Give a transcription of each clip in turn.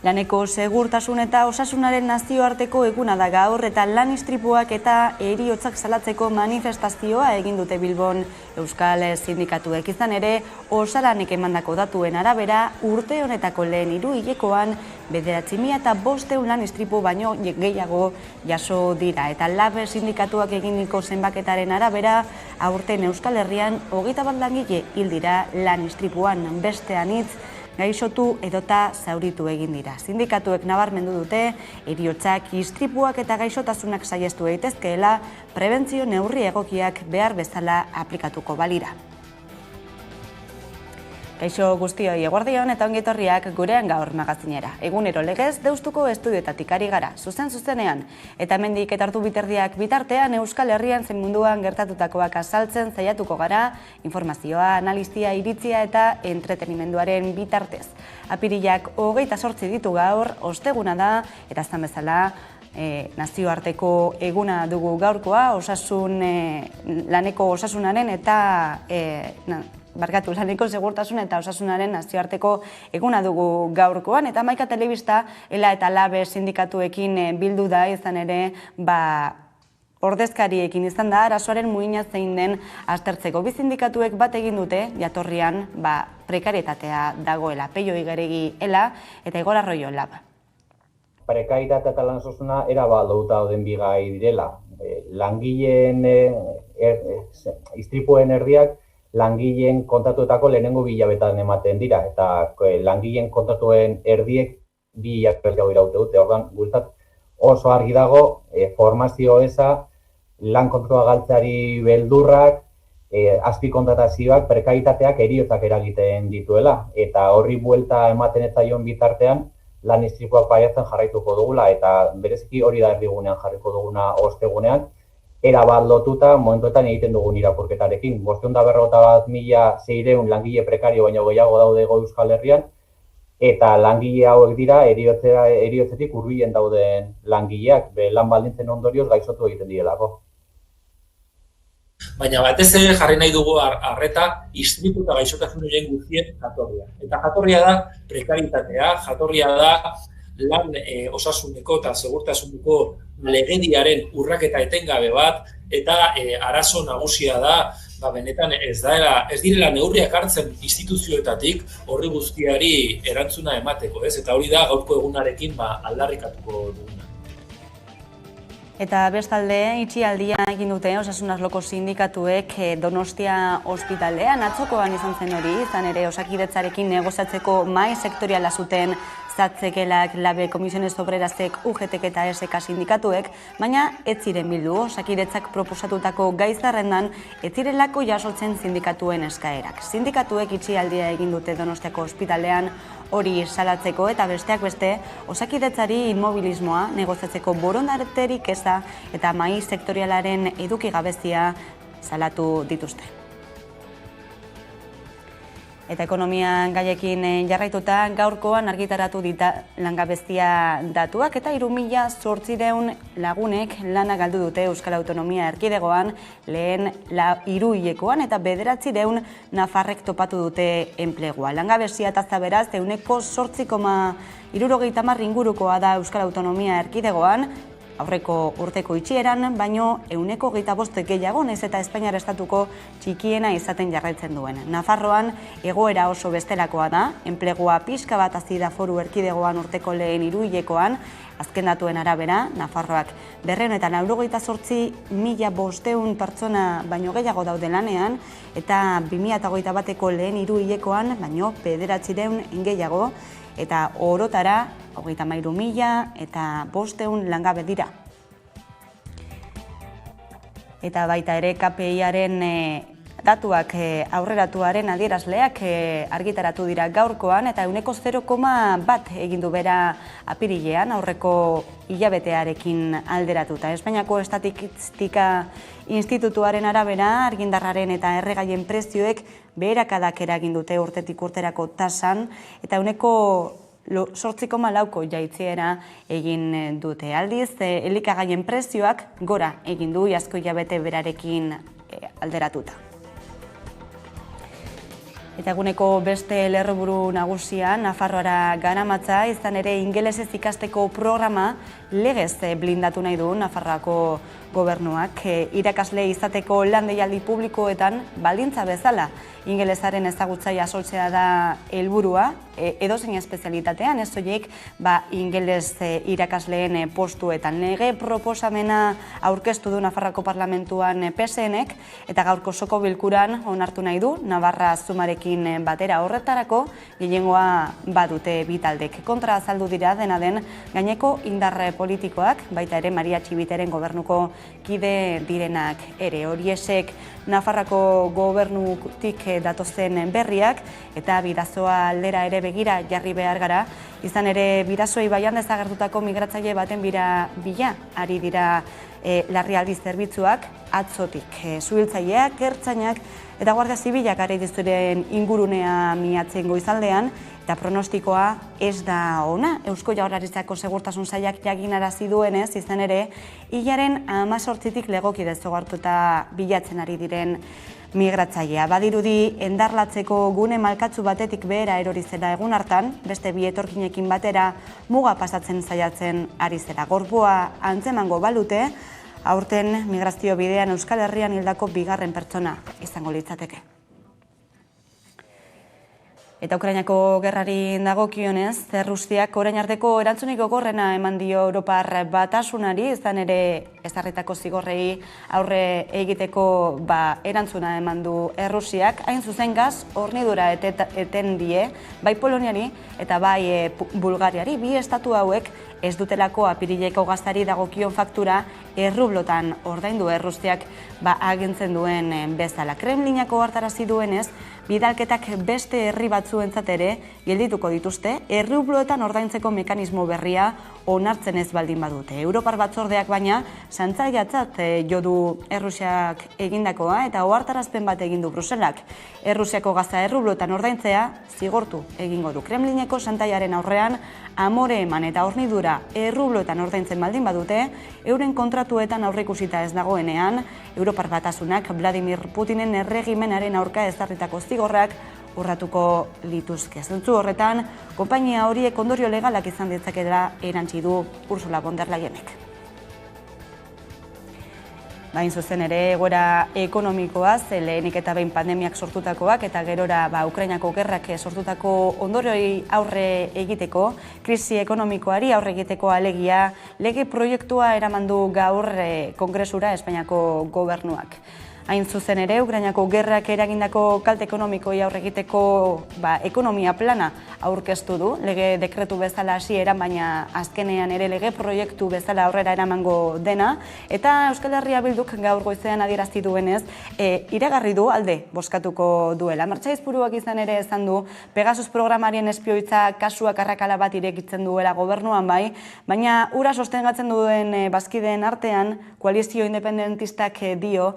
Laneko segurtasun eta osasunaren nazioarteko eguna da gaur eta lan istripuak eta heriotzak salatzeko manifestazioa egin dute Bilbon Euskal Sindikatuek. Izan ere, osalanek emandako datuen arabera, urte honetako lehen hiruhilekoan 9.500 lan istripu baino gehiago jaso dira. Eta LAB sindikatuak eginiko zenbaketaren arabera, aurten Euskal Herrian 21 langile hil dira lan istripuan, beste anitz gaixotu edota zauritu egin dira. Sindikatuek nabarmendu dute, heriotzak, istripuak eta gaixotasunak saihestu daitezkeela, prebentzio neurri egokiak behar bezala aplikatuko balira. Kaixo guztioi, eguerdion eta ongetorriak gurean gaur magazinera. Egunero legez Deustuko estudioetatik ari gara, zuzenean. Eta hemendik eta hartu biterdiak bitartean Euskal Herrian zein munduan gertatutakoak azaltzen saiatuko gara, informazioa, analistia, iritzia eta entretenimenduaren bitartez. Apirilak 28 ditu gaur, osteguna da, eta zan bezala, nazioarteko eguna dugu gaurkoa, laneko osasunaren eta laneko segurtasun eta osasunaren nazioarteko eguna dugu gaurkoan, eta Maika Telebista, ELA eta LAB sindikatuekin bildu da, izan ere, ordezkariekin izan da, arazoaren muina zein den aztertzeko. Bi sindikatuek bat egin dute, jatorrian, prekarietatea dagoela, Peio Igaregi ELA eta Igor Arroyo LAB. Prekarietatea eta lan osasuna erabat lotuta dauden bi gai direla. Langileen istripuen erdiak langileen kontratuetako lehenengo 2 hilabetean ematen dira, eta langileen kontratuen erdiek 2 hilabete iraute dute. Orduan, guretzat oso argi dago, formazio eza, lan kontratua galtzeari beldurrak, azpikontratazioak, prekarietateak heriotzak eragiten dituela, eta horri buelta ematen ez zaion bitartean, lan istripuak pairatzen jarraituko dugula, eta bereziki hori da erdigunean jarriko duguna ostegunean, erabat lotuta momentuetan egiten dugun irakurketarekin. 551.600 langile prekario baino gehiago daude Euskal Herrian, eta langile hauek dira heriotzetik hurbilen dauden langileak, lan baldintzen ondorioz gaixotu egiten direlako. Baina batez ere jarri nahi dugu arreta istripu eta gaixotasun horien guztien jatorria. Eta jatorria da prekaritatea, jatorria da lan osasuneko eta segurtasuneko legediaren urraketa etengabe bat, eta arazo nagusia da, benetan ez direla neurriak hartzen instituzioetatik horri guztiari erantzuna emateko, ez? Eta hori da gaurko egunarekin aldarrikatuko duguna. Eta bestalde, itxialdia egin dute osasun arloko sindikatuek Donostia ospitalean atzokoan izan zen hori, izan ere Osakidetzarekin negoziatzeko mahai sektoriala zuten Zatzekelak, LAB, Komisiones Obrerazek, UGTek eta SK sindikatuek, baina ez ziren bildu Osakidetzak proposatutako gai zerrendan ez zirelako jasotzen sindikatuen eskaerak. Sindikatuek itxialdia egin dute Donostiako ospitalean hori salatzeko eta besteak beste Osakidetzari inmobilismoa negoziatzeko borondaterik eza eta mahai sektorialaren eduki gabezia salatu dituzte. Eta ekonomian gaiekin jarraituta gaurkoan argitaratu dita langabezia datuak eta 3.800 lagunek lana galdu dute Euskal Autonomia Erkidegoan lehen hiruhilekoan eta 900 nafarrek topatu dute enplegua. Langabezia tasa beraz 8,70 ingurukoa da Euskal Autonomia Erkidegoan, aurreko urteko itxieran, baino 1,25 gehiago nahiz eta Espainiar estatuko txikiena izaten jarraitzen duen. Nafarroan egoera oso bestelakoa da, enplegua pixka bat hasi da Foru Erkidegoan urteko lehen hiruhilekoan, azken datuen arabera, Nafarroak 288.500 pertsona baino gehiago daude lanean, eta 2021eko lehen hiruhilekoan baino 900 gehiago, eta orotara 33.000 eta 500 langabe dira. Eta baita ere KPI-aren datuak aurreratuaren adierazleak argitaratu dira gaurkoan eta 0,1 egin du bera apirilean aurreko hilabetearekin alderatuta. Espainiako Estatistika Institutuaren arabera argindarraren eta erregaien prezioek beherakadak eragin dute urtetik urterako tasan eta 8,4ko jaitsiera egin dute. Aldiz, elikagaien prezioak gora egin du iazko hilabete berarekin alderatuta. Eta eguneko beste lerroburu nagusia Nafarroara garamatza, izan ere ingelesez ikasteko programa legez blindatu nahi du Nafarroako gobernuak. Irakasle izateko lan deialdi publikoetan baldintza bezala ingelesaren ezagutza jasotzea da helburua, edozein espezialitatean, ez soilik ingeles irakasleen postuetan. Lege proposamena aurkeztu du Nafarroako Parlamentuan PSNek eta gaurko osoko bilkuran onartu nahi du Navarra Zumarekin batera. Horretarako gehiengoa badute bi taldek. Kontra azaldu dira dena den gaineko indar politikoak, baita ere Maria Txibiteren gobernuko kide direnak ere. Horiesek Nafarroako gobernutik datozen berriak eta Bidasoa aldera ere begira jarri behar gara. Izan ere Bidasoa ibaian desagertutako migratzaile baten bila ari dira larrialdi zerbitzuak atzotik. Suhiltzaileak, ertzainak eta Guardia Zibilak ari dizuren ingurunea miatzen goizaldean, eta pronostikoa ez da ona. Eusko Jaurlaritzako Segurtasun Sailak jakinarazi duenez, izan ere, hilaren 18tik legoki desagertuta bilatzen ari diren migratzailea. Badirudi endarlatzeko gune malkatzu batetik behera erori zela egun hartan, beste bi etorkinekin batera muga pasatzen saiatzen ari zela. Gorpua antzemango balute, aurten migrazio bidean Euskal Herrian hildako bigarren pertsona izango litzateke. Eta Ukrainako gerrari dagokionez, Errusiak orain arteko erantzunik gogorrena eman dio Europar Batasunari, izan ere ezarritako zigorrei aurre egiteko erantzuna eman du Errusiak, hain zuzen gaz hornidura eten die, bai Poloniari eta bai Bulgariari, bi estatu hauek ez dutelako apirileko gaztari dagokion faktura errublotan ordaindu Errusiak agintzen duen bezala. Kremlinako hartarazi duenez, bidalketak beste herri batzuentzat ere geldituko dituzte, errubloetan ordaintzeko mekanismo berria onartzen ez baldin badute. Europar Batzordeak baina santzaiatzat jo du Errusiak egindakoa eta ohartarazpen bat egin du Bruselak. Errusiako gaza errubloetan ordaintzea zigortu egingo du. Kremlineko santaiaren aurrean amore eman eta hornidura errubloetan ordaintzen baldin badute, euren kontratuetan aurreikusita ez dagoenean, Europar Batasunak Vladimir Putinen erregimenaren aurka ezarritako zigorrak urratuko lituzke. Zentzu horretan, konpainia horiek ondorio legalak izan ditzakela erantzi du Ursula von der Leyenek. Bain zuzen ere, egoera ekonomikoaz, lehenik eta behin pandemiak sortutakoak eta gerora Ukrainako gerrak sortutako ondorioi aurre egiteko, krisi ekonomikoari aurre egiteko alegia, lege proiektua eramandu gaur Kongresura Espainiako gobernuak. Hain zuzen ere, Ukrainako gerrak eragindako kalte ekonomikoi aurre egiteko ekonomia plana aurkeztu du, lege dekretu bezala hasieran, baina azkenean ere lege proiektu bezala aurrera eramango dena, eta Euskal Herria Bilduk gaur goizean adierazti duenez, iragarri du alde bozkatuko duela. Martxaizpuruak izan ere esan du, Pegasus programarien espioitza kasuak arrakala bat irekitzen duela gobernuan bai, baina ura sostengatzen duen bazkideen artean, koalizio independentistak dio,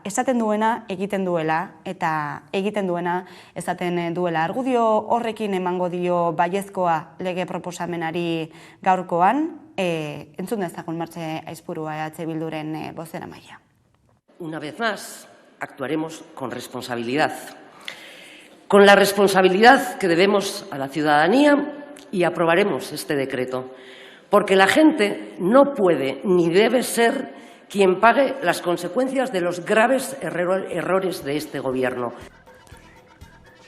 esaten duena egiten duela eta egiten duena esaten duela. Argudio horrekin emango dio baiezkoa lege proposamenari gaurkoan, entzun dezagun Martxaizpurua EH Bilduren bozeramailea. Una vez más, actuaremos con responsabilidad. Con la responsabilidad que debemos a la ciudadanía y aprobaremos este decreto, porque la gente no puede ni debe ser quien pague las consecuencias de los graves errores de este Gobierno.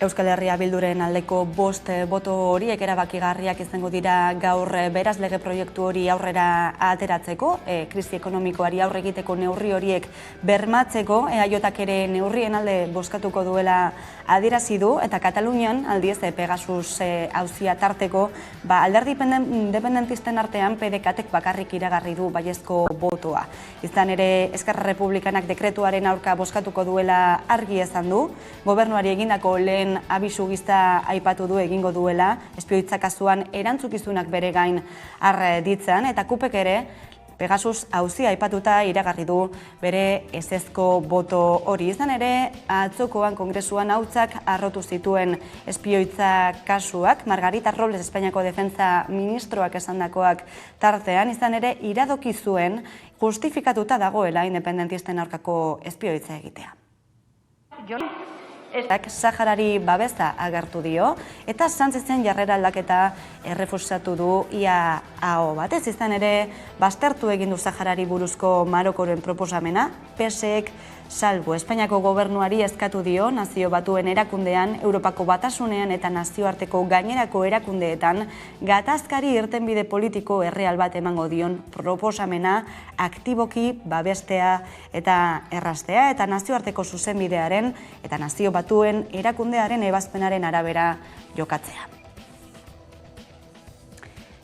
Euskal Herria Bilduren aldeko 5 boto horiek erabakigarriak izango dira gaur beraz lege proiektu hori aurrera ateratzeko, krisi ekonomikoari aurre egiteko neurri horiek bermatzeko, EAJak ere neurrien alde bozkatuko duela adierazi du, eta Katalunian aldiz Pegasus auzia tarteko, alderdi independentisten artean PDKtek bakarrik iragarri du baiezko botoa. Izan ere Esquerra Republikanak dekretuaren aurka bozkatuko duela argi esan du, gobernuari egindako lehen abisu gizta aipatu du egingo duela, espioitza kasuan erantzukizunak bere gain har ditzan, eta KUPek ere Pegasus auzia aipatuta iragarri du bere ezezko boto hori. Izan ere, atzokoan Kongresuan hautsak arrotu zituen espioitza kasuak, Margarita Robles Espainiako Defentza Ministroak esandakoak tartean, izan ere, iradoki zuen justifikatuta dagoela independentisten aurkako espioitza egitea. Saharari babesa agertu dio, eta Sánchezen jarrera aldaketa errefusatu du ia aho batez. Izan ere, baztertu egin du Saharari buruzko Marokoren proposamena, PSek salbu Espainiako gobernuari eskatu dio Nazio Batuen erakundean, Europako Batasunean eta nazioarteko gainerako erakundeetan gatazkari irtenbide politiko erreal bat emango dion proposamena aktiboki babestea eta erraztea eta nazioarteko zuzenbidearen eta Nazio Batuen erakundearen ebazpenaren arabera jokatzea.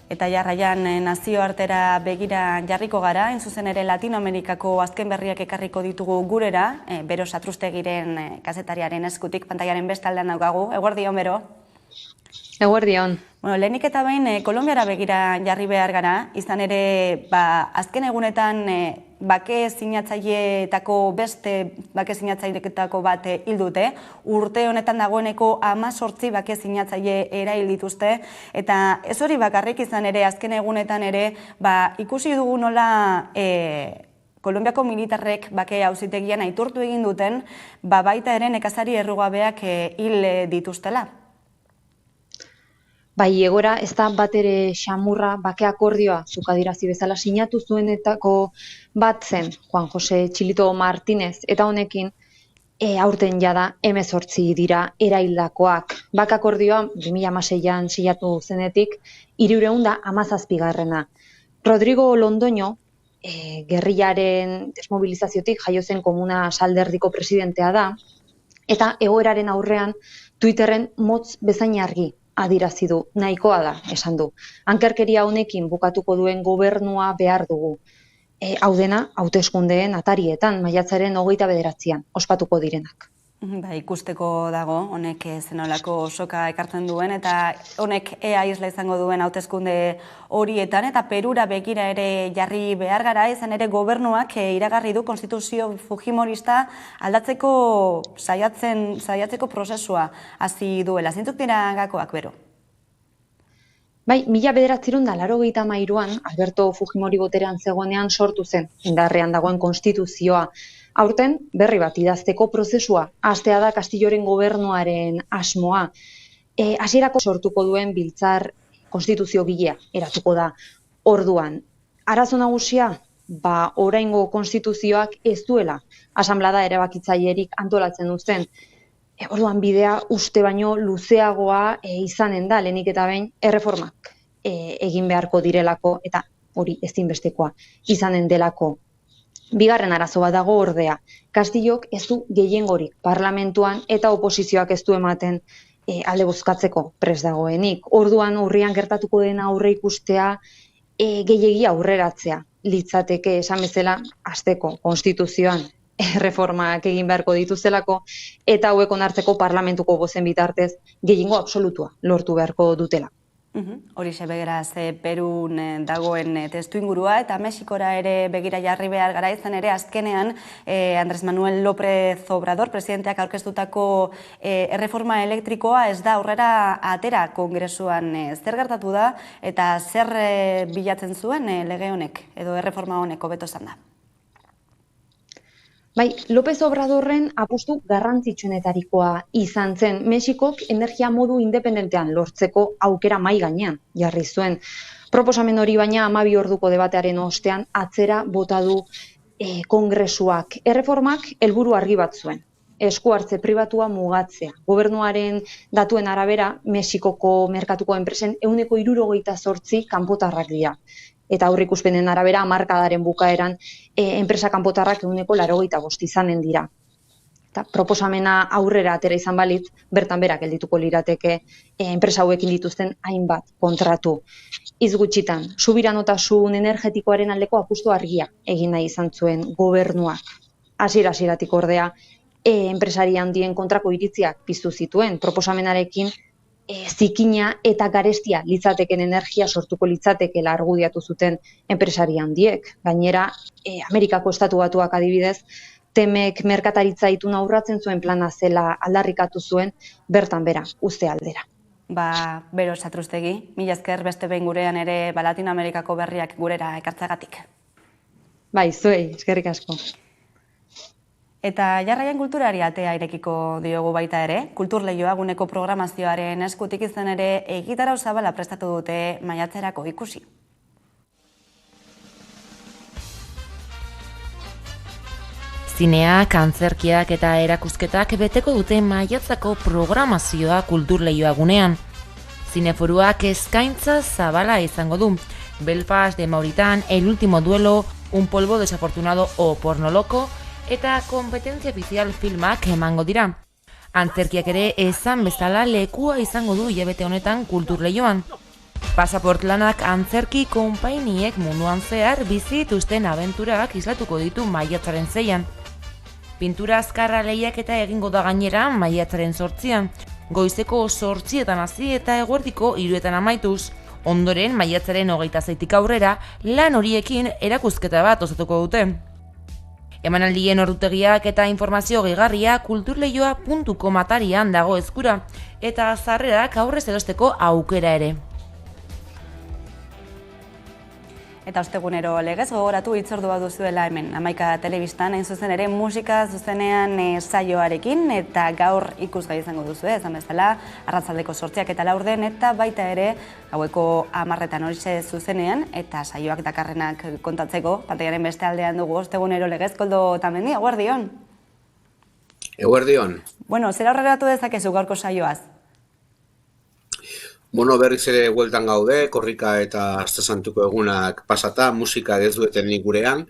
Eta jarraian nazioartera begira jarriko gara, zuzen ere Latinoamerikako azken berriak ekarriko ditugu gurera, Bero Satrustegiren kazetariaren eskutik pantailaren bestaldean daukagu. Eguerdion, Bero? Eguerdion. Lehenik eta behin, Kolonbiara begira jarri behar gara, izan ere azken egunetan bake sinatzaileetako bat hil dute. Urte honetan dagoeneko 18 bake sinatzaile erail dituzte, eta ez hori bakarrik izan ere azken egunetan ere ikusi dugu nola Kolonbiako militarrek bake auzitegian aitortu egin duten, baita ere nekazari errugabeak hil dituztela. Bai, egora ez da bat ere xamurra bake akordioa zuk adierazi bezala sinatu zuenetako bat zen Juan Jose Txilito Martínez, eta honekin aurten jada 18 dira eraildakoak. Bake akordioa 2016an sinatu zenetik 317. Rodrigo Londoño, gerrillaren desmobilizaziotik jaio zen Komuna Salderdiko presidentea da, eta egoeraren aurrean Twitterren motz bezain argi adirazi du, nahikoa da, esan du. Ankerkeria honekin bukatuko duen gobernua behar dugu. Hau dena, hauteskundeen atarietan, maiatzaren 29an, ospatuko direnak. Ikusteko dago, honek zenolako soka ekartzen duen, eta honek ea isla izango duen hauteskunde horietan, eta Perura begira ere jarri behar gara, izan ere gobernuak iragarri du konstituzio fujimorista aldatzeko saiatzeko prozesua hasi duela. Zeintzuk dira gakoak, Bero? Bai, 1983an Alberto Fujimori boterean zegoenean sortu zen indarrean dagoen konstituzioa. Aurten berri bat idazteko prozesua, hastea da Castilloren gobernuaren asmoa. Hasierako sortuko duen biltzar konstituziogilea eratuko da. Orduan, arazo nagusia, oraingo konstituzioak ez duela asanblada erabakitzailerik antolatzen uzten. Orduan bidea uste baino luzeagoa izanen da, lehenik eta behin erreformak egin beharko direlako, eta hori ezinbestekoa izanen delako. Bigarren arazo bat dago ordea, Castillok ez du gehiengorik parlamentuan eta oposizioak ez du ematen alde bozkatzeko prest dagoenik. Orduan urrian gertatuko dena aurre ikustea gehiegi aurreratzea litzateke, esan bezala hasteko konstituzioan erreformak egin beharko dituztelako, eta hauek onartzeko parlamentuko bozen bitartez gehiengo absolutua lortu beharko dutela. Horixe begeraz Perun dagoen testuingurua, eta Mexikora ere begira jarri behar gara, izan ere azkenean Andrés Manuel López Obrador presidenteak aurkeztutako erreforma elektrikoa ez da aurrera atera kongresuan. Zer gertatu da eta zer bilatzen zuen lege honek edo erreforma honek hobeto esan da? Bai, López Obradorren apustu garrantzitsuenetarikoa izan zen. Mexikok energia modu independentean lortzeko aukera mahai gainean jarri zuen. Proposamen hori baina 12 orduko debatearen ostean atzera bota du kongresuak. Erreformak helburu argi bat zuen. Esku hartze pribatua mugatzea. Gobernuaren datuen arabera, Mexikoko merkatuko enpresen 78% kanpotarrak dira. Eta aurrikuspenen arabera, hamarkadaren bukaeran, enpresa kanpotarrak 85% izanen dira. Eta proposamena aurrera atera izan balitz, bertan berak geldituko lirateke enpresa hauekin dituzten hainbat kontratu. Hitz gutxitan, subiranotasun energetikoaren aldeko apustu argia egin nahi izan zuen gobernuak. Hasieratik ordea, enpresari handien kontrako iritziak piztu zituen proposamenarekin, zikina eta garestia litzateken energia sortuko litzatekela argudiatu zuten enpresari handiek. Gainera, Amerikako Estatu Batuak adibidez, Temek merkataritza ituna urratzen zuen plana zela aldarrikatu zuen, bertan bera uzte aldera. Bero Satrustegi, mila esker beste behin gurean ere Latinoamerikako berriak gurera ekartzagatik. Bai, zuei, eskerrik asko. Eta jarraian kulturari atea irekiko diogu baita ere, kulturleioa guneko programazioaren eskutik izan ere egitarau zabala prestatu dute maiatzerako ikusi. Zineak, antzerkiak eta erakusketak beteko dute maiatzako programazioa kulturleioa gunean. Zineforuak eskaintza zabala izango du. Belfast de Mauritan, El último duelo, Un polvo desafortunado o Porno loco eta Kompetentzia ofizial filmak emango dira. Antzerkiak ere esan bezala lekua izango du hilabete honetan kulturleioan. Pasaport lanak antzerki konpainiek munduan zehar bizi dituzten abenturak islatuko ditu maiatzaren 6an. Pintura azkarra lehiaketa egingo da gainera maiatzaren 8an. Goizeko 8etan hasi eta eguerdiko 3etan amaituz. Ondoren maiatzaren 27tik aurrera lan horiekin erakusketa bat osatuko dute. Emanaldien ordutegiak eta informazio gehigarria kulturleioa.com atarian dago eskura eta sarrerak aurrez erosteko aukera ere. Eta ostegunero legez gogoratu hitzordua duzuela hemen, Hamaika Telebistan, hain zuzen ere musika zuzenean saioarekin, eta gaur ikusgai izango duzu, esan bezala, arratsaldeko 8ak eta 4 eta baita ere gaueko 10etan horixe zuzenean, eta saioak dakarrenak kontatzeko, pantaiaren beste aldean dugu ostegunero legez, Koldo Otamendi, eguerdion. Eguerdion. Bueno, zer aurreratu dezakezu gaurko saioaz? Bueno, berriz ere bueltan gaude, korrika eta astesantuko egunak pasata, musika ez duetenik gurean,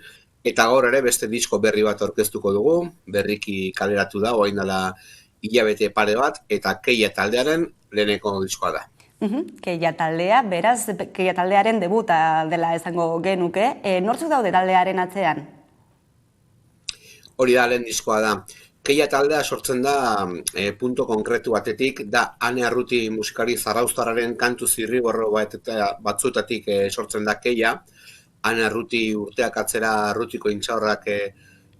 eta gaur ere beste disko berri bat aurkeztuko dugu, berriki kaleratu da, orain dela hilabete pare bat, eta Keia taldearen leheneko diskoa da. Keia taldea, beraz, Keia taldearen debuta dela esango genuke. Nortzuk daude taldearen atzean? Hori da lehen diskoa da. Keia taldea sortzen da punto konkretu batetik, da Ane Arruti musikari zarrauztarraren kantu zirriborro batzuetatik sortzen da Keia. Ane Arruti urteak atzera Arrutiko intxaurrak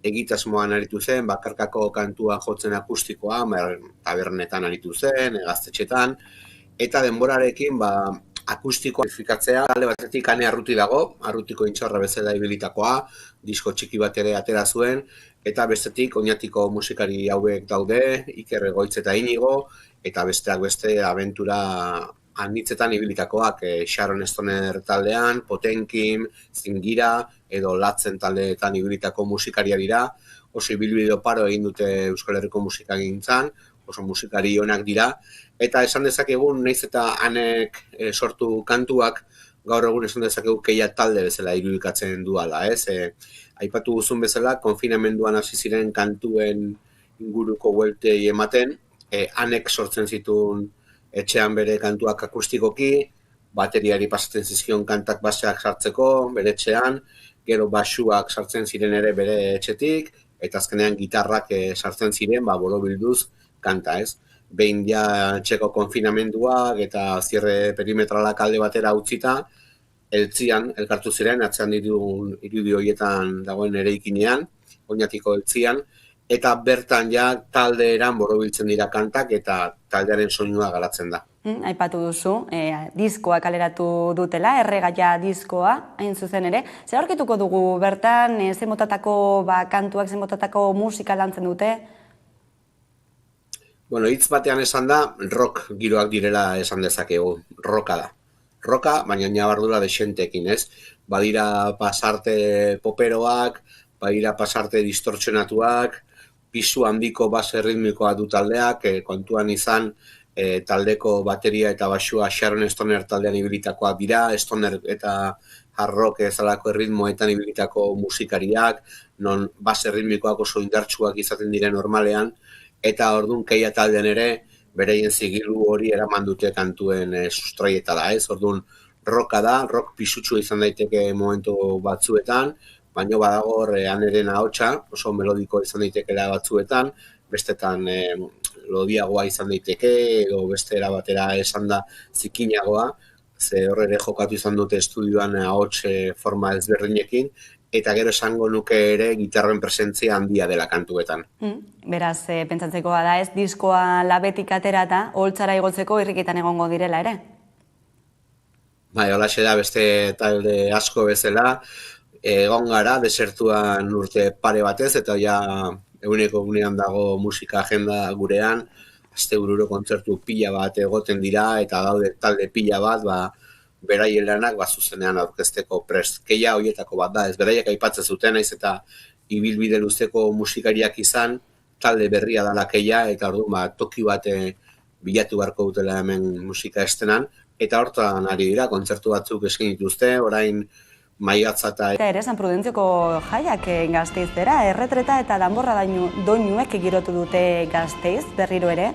egitasmoan aritu zen, bakarkako kantua jotzen akustikoa, tabernetan aritu zen, gaztetxetan, eta denborarekin akustikoa ifikatzea, alde batetik Ane Arruti dago, Arrutiko intxaurra bezala ibilitakoa, disko txiki bat ere atera zuen, eta bestetik Oñatiko musikari hauek daude, Iker Egoitz eta Inigo, eta besteak beste abentura anitzetan ibilitakoak, Sharon Stoner taldean, Potenkin, Zingira, edo Latzen taldeetan ibilitako musikaria dira, oso ibilbide oparo egin dute Euskal Herriko musikagintzan, oso musikari onak dira, eta esan dezakegun, nahiz eta Anek sortu kantuak, gaur egun esan dezakegu Keia talde bezala irudikatzen duala, ez? Aipatu guzun bezala, konfinamenduan hasi ziren kantuen inguruko bueltei ematen, Anek sortzen zituen etxean bere kantuak akustikoki, bateriari pasatzen zizkion kantak baseak sartzeko, bere etxean, gero basuak sartzen ziren ere bere etxetik, eta azkenean gitarrak sartzen ziren, borobilduz kanta, ez? Behin ja txeko konfinamenduak eta zierre perimetralak alde batera utzita, Eltzian elkartu ziren, atzean ditun irudi horietan dagoen eraikinean, Oñatiko Eltzian, eta bertan ja taldeeran borobiltzen dira kantak eta taldearen soinua garatzen da. Aipatu duzu, diskoa kaleratu dutela, erregaia diskoa, hain zuzen ere. Zer aurkituko dugu bertan, zen motatako kantuak, zen motatako musika lantzen dute? Bueno, hitz batean esan da, rock giroak direla esan dezakegu, rocka da. Roka, baina nabardura desentekin, ez? Badira pasarte poperoak, badira pasarte distortsionatuak, pisu handiko base ritmikoa du taldeak, kontuan izan taldeko bateria eta basua Sharon Stoner taldean ibilitakoa dira, Stoner eta hard rock ezalako erritmoetan ibilitako musikariak, non base ritmikoak oso indartsuak izaten diren normalean, eta orduan Keia taldean ere, bereien zigilu hori eraman dute kantuen sustraietara, ez? Orduan, rocka da, rock pisutsu izan daiteke momentu batzuetan, baina badago Aneren ahotsa, oso melodiko izan daitekeela batzuetan, bestetan lodiagoa izan daiteke, edo beste era batera esan da zikinagoa, ze horre ere jokatu izan dute estudioan ahots forma ezberdinekin, eta gero esango nuke ere gitarren presentzia handia dela kantuetan. Beraz, pentsatzekoa da ez, diskoa labetik aterata, holtzara igotzeko irrikitan egongo direla ere? Bai, holaxe da beste talde asko bezala, egon gara desertuan urte pare batez, eta ja eguneko egunean dago musika agenda gurean, astebururo kontzertu pila bat egoten dira, eta daude talde pila bat, beraien lanak zuzenean aurkezteko prest. Keia horietako bat da, ez beraiek aipatzen zuten, naiz eta ibilbide luzeko musikariak izan, talde berria dala Keia, eta orduan toki bat bilatu beharko dutela hemen musika estenan, eta hortan ari dira, kontzertu batzuk eskin dituzte, orain maiatza eta ere, San Prudentzioko jaiak Gasteizera, erretreta eta danborra doinuek girotu dute Gasteiz berriro ere,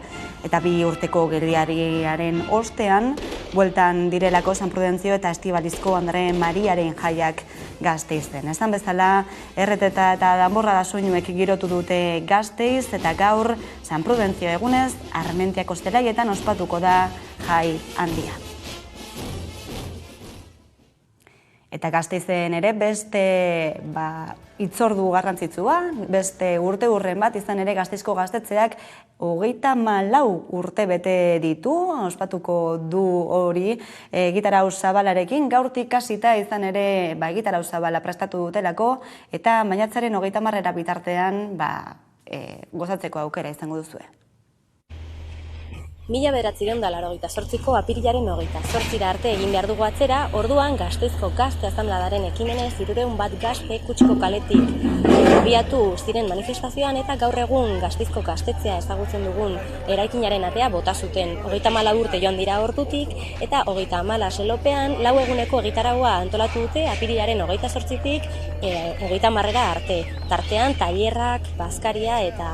eta 2 urteko geldialdiaren ostean, bueltan direlako San Prudentzio eta Estibalizko Andre Mariaren jaiak Gasteizen. Esan bezala, erretreta eta danborra soinuek girotu dute Gasteiz, eta gaur San Prudentzio egunez, Armentiako zelaietan ospatuko da jai handia. Eta Gasteizen ere beste hitzordu garrantzitsua, beste urte-urren bat izan ere Gasteizko gaztetxeak 34 urte bete ditu, ospatuko du hori Egitarau Zabalarekin, gaurtik hasita izan ere Egitarau Zabala prestatu dutelako, eta maiatzaren 30 bitartean gozatzeko aukera izango duzue. 1988ko apirilaren 28 arte egin behar dugu atzera, orduan Gasteizko Gazte Asanbladaren ekimenez 300 bat gazte Kutxiko kaletik abiatu ziren manifestazioan, eta gaur egun Gasteizko gaztetzea ezagutzen dugun eraikinaren atea bota zuten. 34 urte joan dira ordutik, eta 34 lelopean 4 eguneko egitaraua antolatu dute apirilaren 28tik 30 arte. Tartean tailerrak, bazkaria eta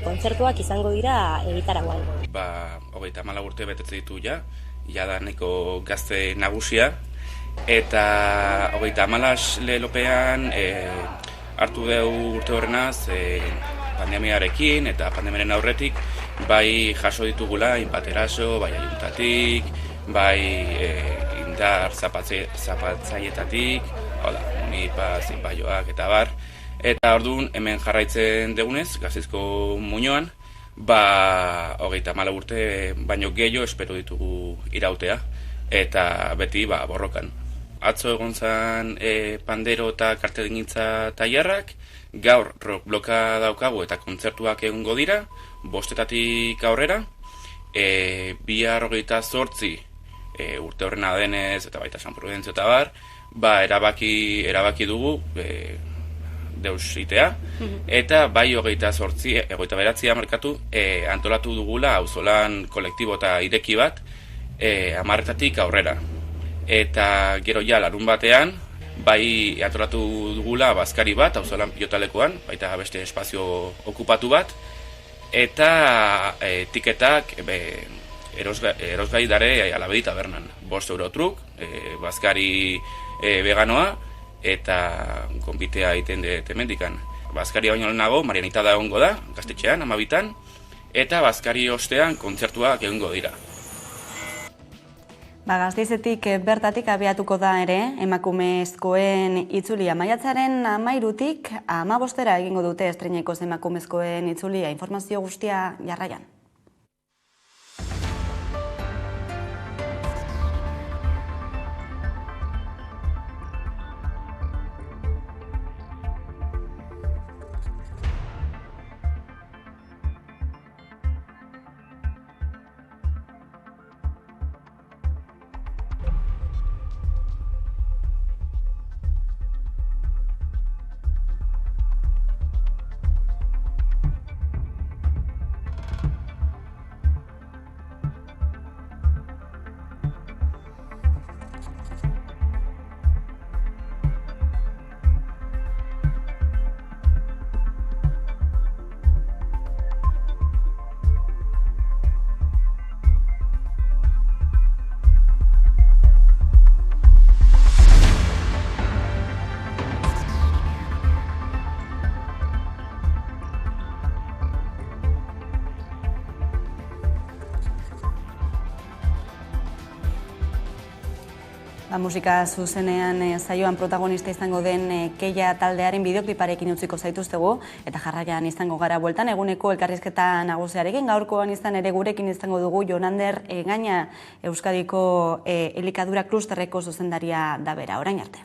kontzertuak izango dira egitarauan. 34 urte betetze ditu da nahiko gazte nagusia, eta 34 lelopean hartu dugu urte horrenaz pandemiarekin eta pandemiaren aurretik bai jaso ditugula hainbat eraso, bai ajuntatik, bai indar zapatzaietatik, munipaz, inbaioak eta bar. Eta orduan hemen jarraitzen degunez, Gasteizko muinoan, 34 urte baino gehiago espero ditugu irautea, eta beti borrokan. Atzo egon zen pandero eta kartelgintza tailerrak, gaur rock bloka daukagu eta kontzertuak egongo dira, 5 aurrera, bihar 28 urte horrena denez eta baita San Prudentzio eta bar, erabaki dugu deusitea, eta bai 29 markatu antolatu dugula auzolan kolektibo eta ireki bat 10 aurrera. Eta gero larun batean, bai antolatu dugula bazkari bat auzolan pilotalekoan, baita beste espazio okupatu bat, eta tiketak erosgai dare Alabedi tabernan. 5 euro truk, bazkari veganoa, eta konbitea egiten dut hemendikan. Bazkaria baino lehenago, Marianita da egongo da, Gaztetxean, 12, eta bazkari ostean kontzertuak egongo dira. Gasteizetik bertatik abiatuko da ere, emakumezkoen itzulia. Maiatzaren 13tik 15 egingo dute estreineko emakumezkoen itzulia. Informazio guztia jarraian. Musika zuzenean saioan protagonista izango den Keia taldearen bideokliparekin utziko zaituztegu, eta jarraian izango gara bueltan eguneko elkarrizketa nagusiarekin. Gaurkoan izan ere gurekin izango dugu Jonander Egaña, Euskadiko elikadura klusterreko zuzendaria da bera. Orain arte.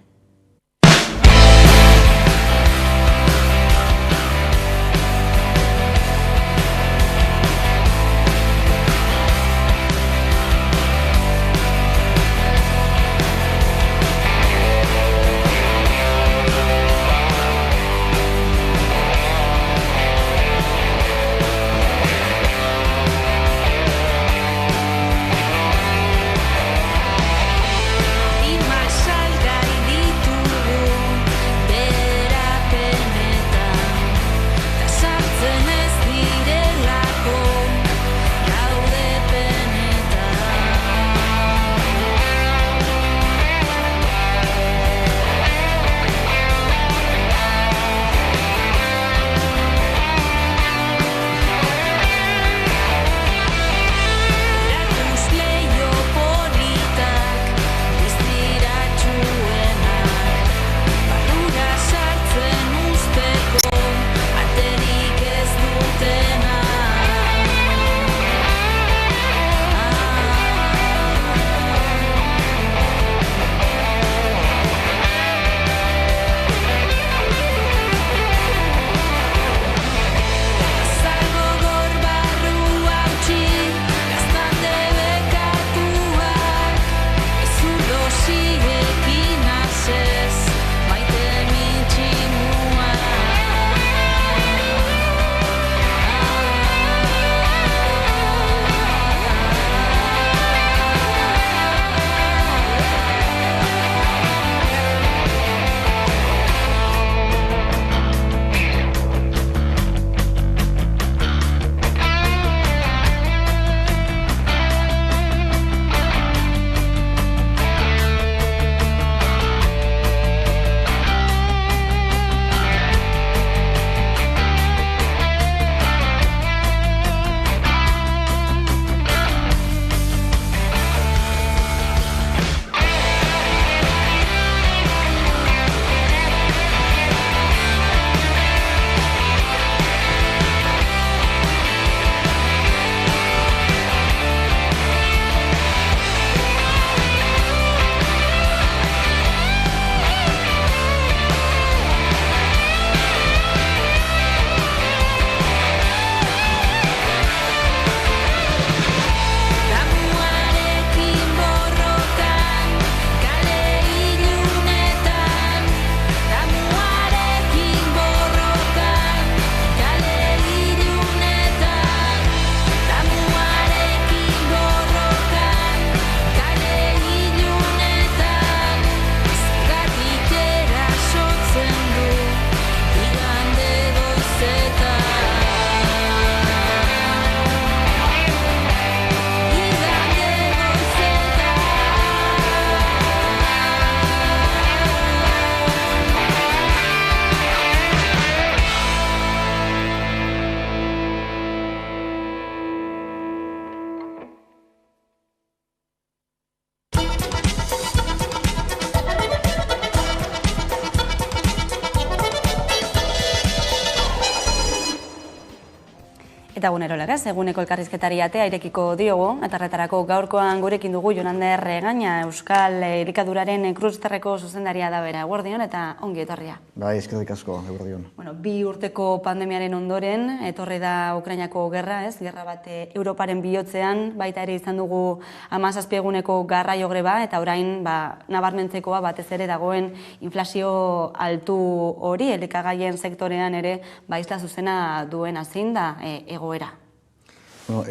Eta gunerolak eguneko elkarrizketari atea irekiko diogu, eta horretarako gaurkoan gurekin dugu Jon Ander Regaña, Euskal Elikaduraren Klusterreko zuzendaria da bera. Eguerdion eta ongi etorria. Bai, eskerrik asko, eguerdion. 2 urteko pandemiaren ondoren, etorri da Ukrainako gerra, gerra bat Europaren bihotzean, baita ere izan dugu 17 eguneko garraio greba, eta orain nabarmentzekoa batez ere dagoen inflazio altu hori, elikagaien sektorean ere isla zuzena duena zein da egoera?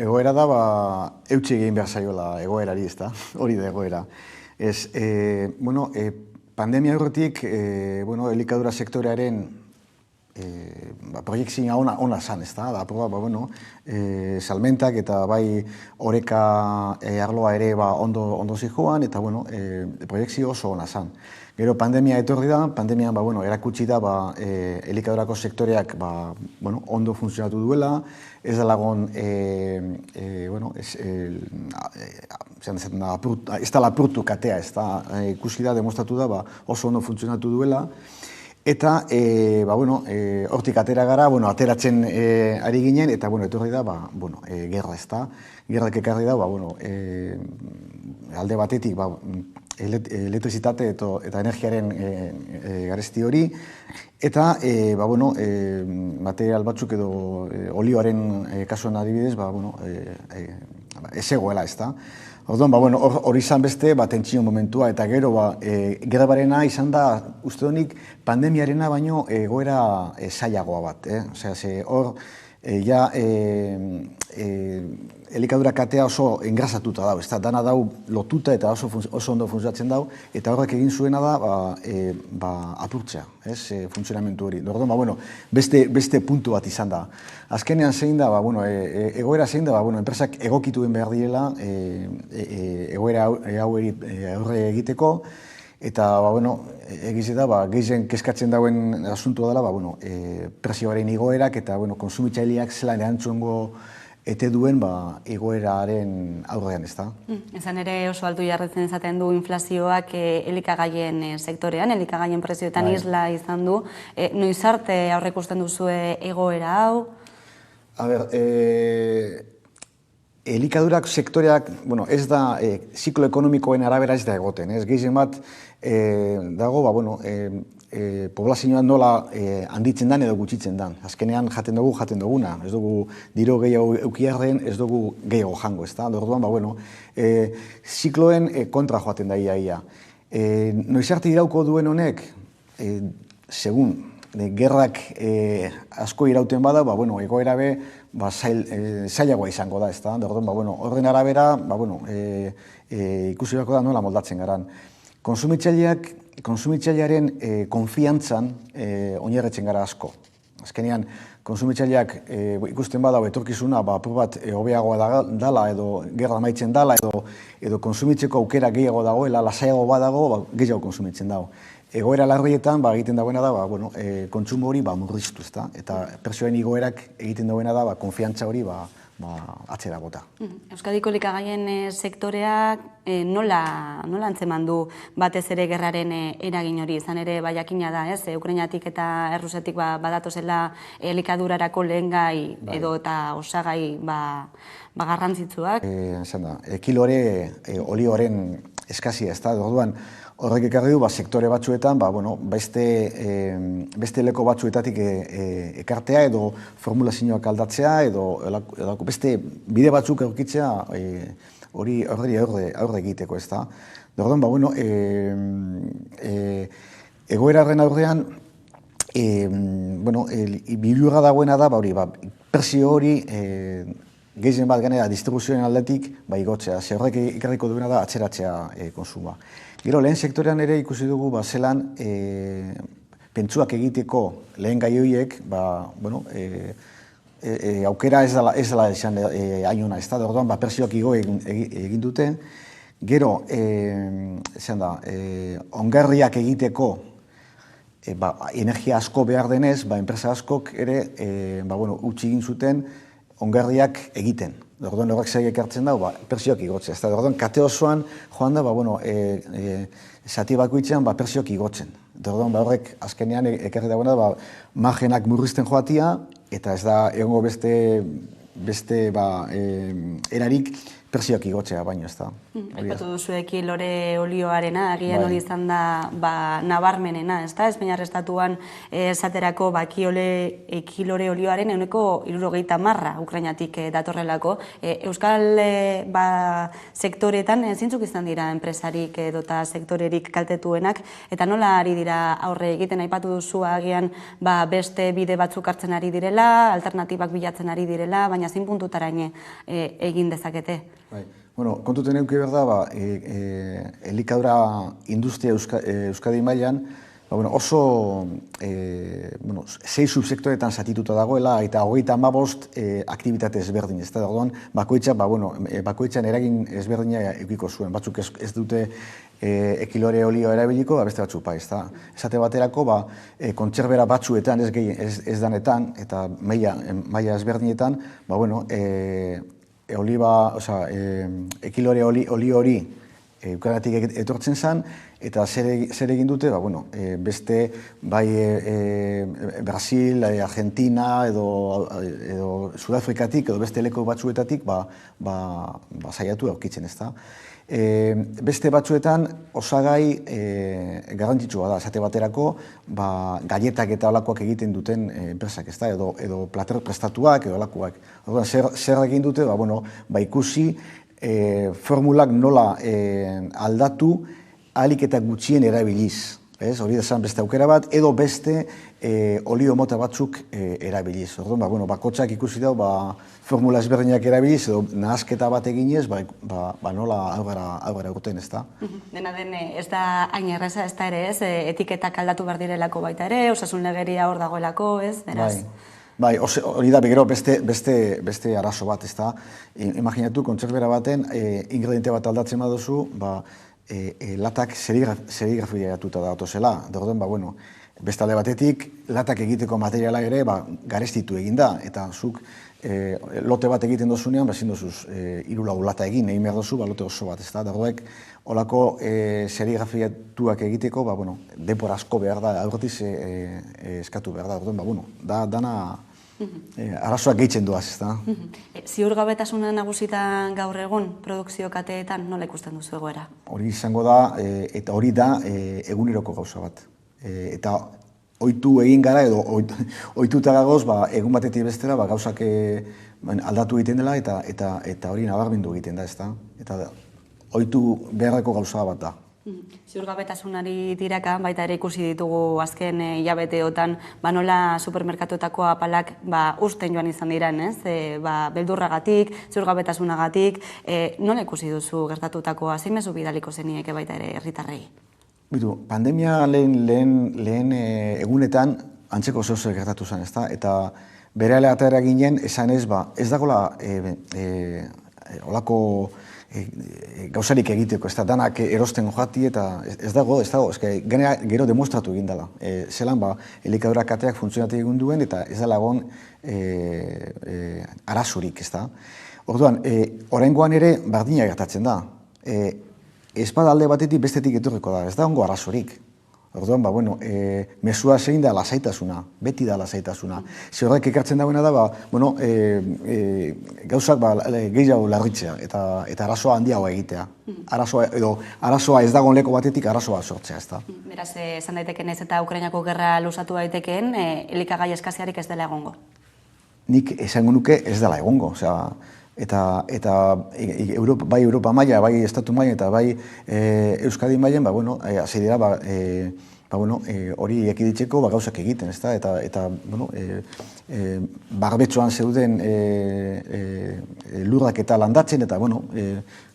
Egoera da, eutsi egin behar zaiola egoerari, ez da, hori da egoera. Pandemia horretik, elikadura sektorearen proiektzioa ona zan, ez da, salmentak eta bai oreka arloa ere ondo zijoan, eta proiektzio oso ona zan. Gero pandemia etorri da, pandemian erakutsi da elikadurako sektoreak ondo funtzionatu duela, ez da lagon, ez da lapurtu katea, ez da, ikusi da, demostratu da oso ondo funtzionatu duela, eta hortik atera gara, ateratzen ari ginen, eta etorri da, gerra, ez da, gerrak ekarri da, alde batetik, elektrizitate eta energiaren garesti hori, eta material batzuk edo olioaren kasuan adibidez, ez egoela, ez da. Orduan, hori izan beste, tentsio momentua, eta gero, gerrabarena izan da, uste honik, pandemiarena baino egoera zailagoa bat. Hor, elikadura katea oso engrasatuta dau, ez da, dana dau lotuta eta oso ondo funtzionatzen dau, eta horrek egin zuena da apurtzea, funtzionamentu hori. Orduan, beste puntu bat izan da. Azkenean zein da, egoera zein da, enpresak egokituen behar direla egoera haueri aurre egiteko, eta, egiz da, gehien kezkatzen dauen asuntua dela, prezioaren igoerak eta konsumitzaileak zelan erantzungo ete duen egoeraren aurrean, ez da? Ezan ere oso altu jarretzen ezaten du inflazioak elikagaien sektorean, elikagaien prezioetan isla izan du. Noiz arte aurreikusten duzue egoera hau? A ber, elikadurak sektoreak, ez da, ziklo ekonomikoen arabera ez da egoten, ez? Gehien bat dago, poblazioa nola handitzen dan edo gutxitzen dan. Azkenean jaten duguna, ez dugu diro gehiago eukiarren, ez dugu gehiago jango, ez da? Orduan, zikloen kontra joaten da ia. Noiz arte irauko duen honek, segun, gerrak asko irauten bada, egoera be, zailagoa izango da, ez da? Horren arabera, ikusi beharko da nola moldatzen garan. Konsumitzailearen konfiantzan oinarritzen gara asko. Azkenean, konsumitzaileak ikusten bada etorkizuna bat hobeagoa dala edo gerra amaitzen dala edo konsumitzeko aukera gehiago dagoela, lasaiago badago, gehiago konsumitzen dago. Egoera larrietan egiten dagoena da kontsumo hori murriztu, ezta? Eta prezioen igoerak egiten dagoena da konfiantza hori atzera bota. Euskadiko elikagaien sektoreak nola antzeman du batez ere gerraren eragin hori, izan ere jakina da, Ukrainatik eta Errusiatik badatozela elikadurarako lehengai edo eta osagai garrantzitsuak. Esan da, kilore olioaren eskazia, ez da, orduan, horrek ekarri du, sektore batzuetan, beste leko batzuetatik ekartea edo formulazioak aldatzea edo beste bide batzuk aurkitzea hori aurre egiteko, ez da. Orduan, egoeraren aurrean, bilurra dagoena da, prezio hori gehien bat ganera distribuzioen aldetik igotzea, ze horrek ekarriko duena da atzeratzea konsuma. Gero, lehen sektorean ere ikusi dugu zelan pentsuak egiteko lehen gai horiek, aukera ez dela esan ainuna, ez da, orduan prezioak igo egin duten. Gero, ongarriak egiteko energia asko behar denez, enpresa askok ere utzi egin zuten ongarriak egiten. Orduan horrek zer ekartzen da, prezioak igotzea. Orduan kate osoan joan da, zati bakoitzean prezioak igotzen. Orduan horrek azkenean ekarri dagoena da, margenak murrizten joatia, eta ez da egongo beste beste erarik prezioak igotzea baino, ez da. Aipatu duzu ekilore olioarena, agian hori izan da nabarmenena, ez da? Espainiar estatuan esaterako ekilore olioaren 70% Ukrainatik datorrelako. Euskal sektoretan zintzuk izan dira enpresarik edota sektorerik kaltetuenak, eta nola ari dira aurre egiten? Aipatu duzu agian beste bide batzuk hartzen ari direla, alternatibak bilatzen ari direla, baina zein puntutaraino egin dezakete? Bueno, kontuten eduki behar da, elikadura industria Euskadi mailan oso 6 subsektoretan zatituta dagoela eta 35 aktibitate ezberdin, ez da, orduan bakoitzan eragin ezberdina edukiko zuen, batzuk ez dute ekilore olio erabiliko, beste batzuk ez da. Esate baterako, kontserbera batzuetan, ez danetan, eta maila ezberdinetan, ekilore olio hori Ukrainatik etortzen zen, eta zer egin dute, beste Brasil, Argentina edo Sudafrikatik edo beste leku batzuetatik saiatu aurkitzen, ez da. Beste batzuetan osagai garrantzitsua da, esate baterako galletak eta olakoak egiten duten enpresak, ez da, edo plater prestatuak edo olakoak. Zer egin dute, ikusi formulak nola aldatu ahalik eta gutxien erabiliz. Hori da beste aukera bat, edo beste olio mota batzuk erabiliz. Orduan, bakotxak ikusi dago, formula ezberdinak erabiliz, edo nahazketa bat eginez, nola aurrera egiten, ez da. Dena den, ez da hain erreza, ez da ere, ez? Etiketak aldatu behar direlako baita ere, osasun legeria hor dagoelako, ez? Bai, hori da, begero beste arazo bat, ez da. Imaginatu, kontserbera baten, ingrediente bat aldatzen baduzu, latak serigrafia-atuta da otozela. Orduan, beste alde batetik, latak egiteko materiala ere garestitu egin da, eta zuk lote bat egiten dozunean, ezin dozuz 3-4 lata egin, egin behar dozu, lote oso bat, ez da. Horrek, holako serigrafiatuak egiteko, denbora asko behar da, aurretiz eskatu behar da. Orduan, dana arazoak gehitzen duaz, ez da. Ziurgabetasuna nagusita gaur egun produkzio kateetan, nola ikusten duzu egoera? Hori izango da, eta hori da eguneroko gauza bat. Eta ohitu egin gara, edo ohituta gagoz, egun batetik bestera, gauzak aldatu egiten dela, eta hori nabarmendu egiten da, ez da. Eta ohitu beharreko gauza bat da. Ziurgabetasunari tiraka, baita ere ikusi ditugu azken hilabeteotan, nola supermerkatuetako apalak usten joan izan diren, ez? Beldurragatik, ziurgabetasunagatik, nola ikusi duzu gertatutakoa, zein mezu bidaliko zenieke baita ere herritarrei? Pandemia lehen egunetan antzeko zehose gertatu zen, ez da? Eta berehala atera ginen, esan ez dagoela olako gauzarik egiteko, ez da, danak erosten jati eta ez dago, gero demostratu egin dela. Zelan, elikadura kateak funtzionatu egin duen eta ez dela egon arazorik, ez da. Orduan, oraingoan ere bardina gertatzen da. Espada alde batetik bestetik etorriko da, ez da ongo arazorik. Orduan, mesua zein da lasaitasuna, beti da lasaitasuna. Ze horrek ekartzen dagoena da, gauzak gehiago larritzea eta arazoa handiagoa egitea. Arazoa ez dagoen leko batetik arazoa sortzea, ez da. Beraz, esan daitekeen ez eta Ukrainako gerra luzatu daitekeen, elikagai eskaziarik ez dela egongo? Nik esango nuke ez dela egongo, eta bai Europa maila, bai Estatu maila eta bai Euskadi mailen, hasi dira, hori ekiditzeko gauzak egiten, ez da, eta barbetxoan zeuden lurrak eta landatzen, eta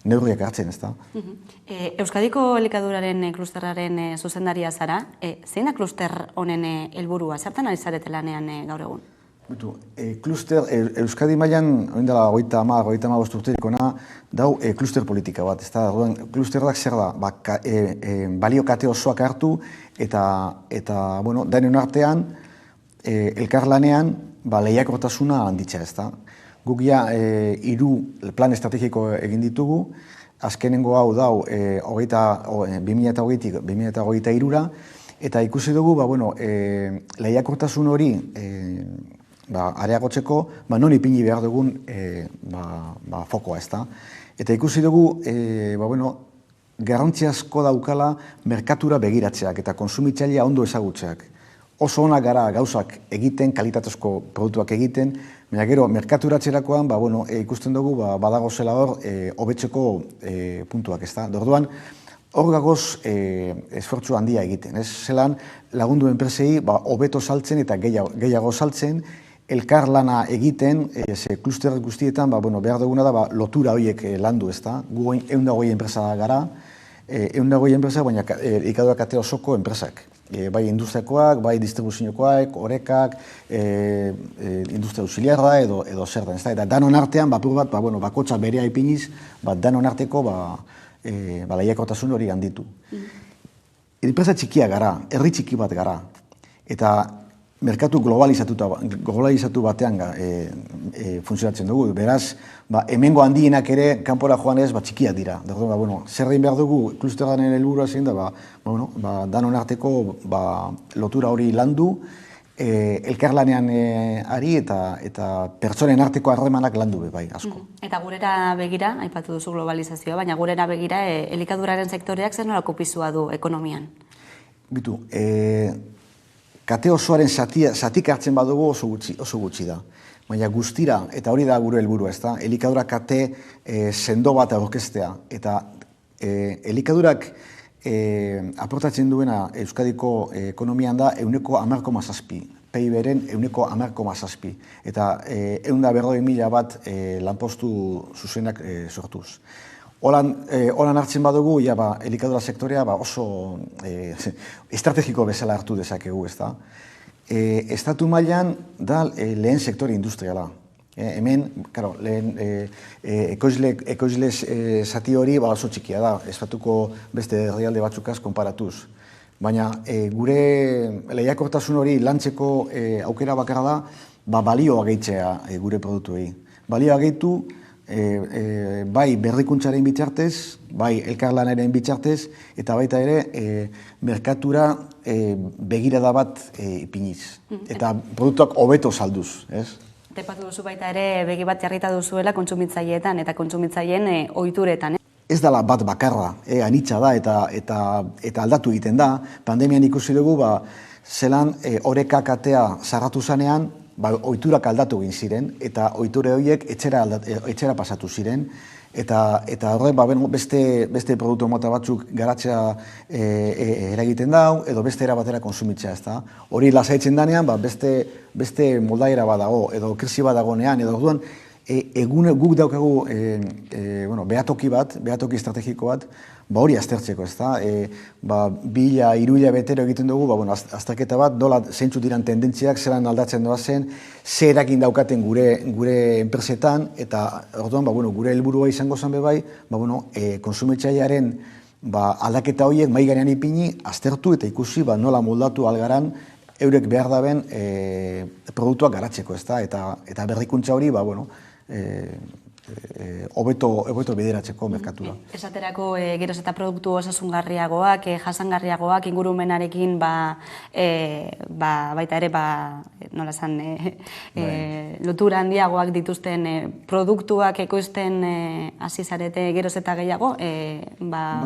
neurriak hartzen, ez da. Euskadiko elikaduraren klusterraren zuzendaria zara, zein da kluster honen helburua? Zertan ari zarete lanean gaur egun? Kluster, Euskadi mailan, hori dela 30-35 urterik ona, dau kluster politika bat, ez da, klusterrak zer da, balio kate osoak hartu, eta dainen artean, elkarlanean, lehiakortasuna handitzea, ez da. Guk ja 3 plan estrategiko egin ditugu, azkenengo hau dau 2020-tik 2023-ra, eta ikusi dugu, lehiakortasun hori areagotzeko, non ipini behar dugun fokoa, ez da. Eta ikusi dugu, garrantzi asko daukala merkatura begiratzeak eta konsumitzailea ondo ezagutzeak. Oso onak gara gauzak egiten, kalitatezko produktuak egiten, baina gero merkaturatzerakoan ikusten dugu badago zela hor hobetzeko puntuak, ez da. Orduan, hor gagoz esfortzu handia egiten, ez? Zelan lagundu enpresei hobeto saltzen eta gehiago saltzen, elkar lana egiten, kluster guztietan behar duguna da lotura horiek landu, ez da. Gu 120 enpresa gara, 120 enpresa, baina elikadura kate osoko enpresak. Bai industriakoak, bai distribuziokoak, orekak, industria auxiliarra edo zer da. Eta danon artean, apur bat, bakotxa berea ipiniz, danon arteko lehiakortasun hori handitu. Enpresa txikia gara, herri txiki bat gara, eta merkatu globalizatu batean funtzionatzen dugu. Beraz, hemengo handienak ere kanpora joanez txikiak dira. Zer egin behar dugu, klusteraren helburua zein da, danon arteko lotura hori landu, elkarlanean ari eta pertsonen arteko harremanak landu bai, asko. Eta gurera begira, aipatu duzu globalizazioa, baina gurera begira elikaduraren sektoreak zer nolako pisua du ekonomian? Bitu, kate osoaren zatik hartzen badugu oso gutxi da. Baina guztira, eta hori da gure helburua, ez da, elikadura kate sendo bat aurkeztea. Eta elikadurak aportatzen duena Euskadiko ekonomian da 10,7%. PIB-ren 10,7%. Eta 140.000 bat lanpostu zuzenak sortuz. Holan hartzen badugu, elikadura sektorea oso estrategiko bezala hartu dezakegu, ez da. Estatu mailan da lehen sektore industriala. Hemen, lehen ekoizle zati hori oso txikia da, estatuko beste herrialde batzukaz konparatuz. Baina gure lehiakortasun hori lantzeko aukera bakarra da, balioa gehitzea gure produktuei. Balioa gehitu, bai berrikuntzaren bitartez, bai elkarlanaren bitartez, eta baita ere merkatura begirada bat ipiniz. Eta produktuak hobeto salduz, ez? Tepatu duzu baita ere begi bat jarrita duzuela kontsumitzaileetan eta kontsumitzaileen ohituretan. Ez dela bat bakarra, anitza da eta aldatu egiten da. Pandemian ikusi dugu, zelan oreka katea zarratu zanean, ohiturak aldatu egin ziren, eta ohiture horiek etxera pasatu ziren, eta horrek beste produktu mota batzuk garatzea eragiten dau, edo beste era batera konsumitzea, ez da. Hori lasaitzen danean, beste moldaera badago, edo krisi badagonean, edo orduan, guk daukagu behatoki estrategiko bat, hori aztertzeko, ez da. 2-3 betero egiten dugu, azterketa bat, nola zeintzu diran tendentziak, zelan aldatzen doazen, zer eragin daukaten gure enpresetan, eta orduan, gure helburua izango zen bebai, konsumitzailearen aldaketa horiek mahai gainean ipini, aztertu eta ikusi nola moldatu algaran, eurek behar daben produktuak garatzeko, ez da, eta berrikuntza hori, hobeto bideratzeko merkatura. Esaterako geroz eta produktu osasungarriagoak, jasangarriagoak, ingurumenarekin baita ere, nola esan, lotura handiagoak dituzten produktuak ekoizten hasi zarete geroz eta gehiago,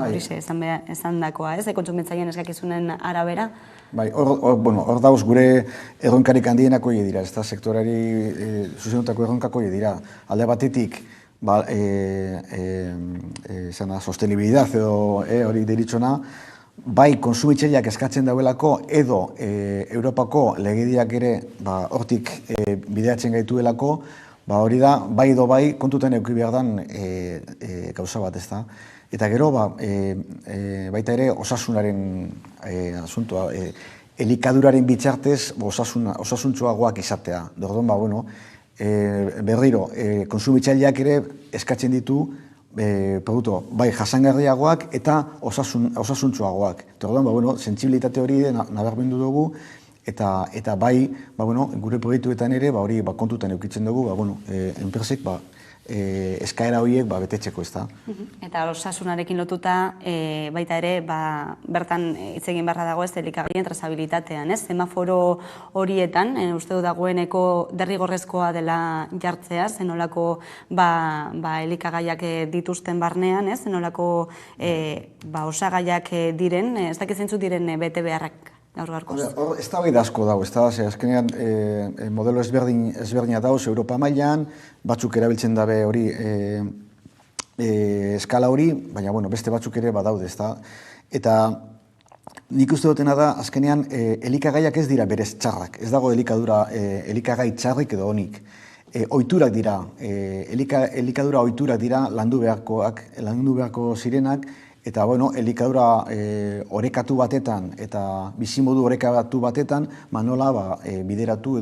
horixe esan dakoa, ez, kontsumitzaileen eskakizunen arabera? Hor dauz gure erronkarik handienako dira, ez da, sektorari zuzenutako erronkako dira. Alde batetik, sostenibilidad edo hori deritzona, bai konsumitzaileak eskatzen dauelako edo Europako legediak ere hortik bideatzen gaituelako, hori da, bai edo bai kontutan eduki behar dan gauza bat, ez da. Eta gero, baita ere, osasunaren asuntoa, elikaduraren bitartez osasuntsuagoak izatea. Orduan, berriro, konsumitzaileak ere eskatzen ditu produktu, bai jasangarriagoak eta osasuntsuagoak. Orduan, sentsibilitate hori nabarmendu dugu, eta bai, gure proiektuetan ere, hori kontutan edukitzen dugu, enpresek, eskaera horiek betetzeko, ez da. Eta osasunarekin lotuta, baita ere, bertan hitz egin beharra dago ez elikagaien trazabilitatean, ez? Semaforo horietan, uste du dagoeneko derrigorrezkoa dela jartzea, zenolako elikagaiak dituzten barnean, ez? Zenolako osagaiak diren, ez dakit zeintzuk diren bete beharrak. Hor, ez da asko dago, ez da, azkenean modelo ezberdina dauz Europa mailan, batzuk erabiltzen dabe hori eskala hori, baina beste batzuk ere badaude, ez da. Eta nik uste dutena da, azkenean elikagaiak ez dira berez txarrak, ez dago elikagai txarrik edo honik. Ohiturak dira, elikadura ohiturak dira landu beharko zirenak, eta, elikadura orekatu batetan eta bizimodu orekatu batetan nola bideratu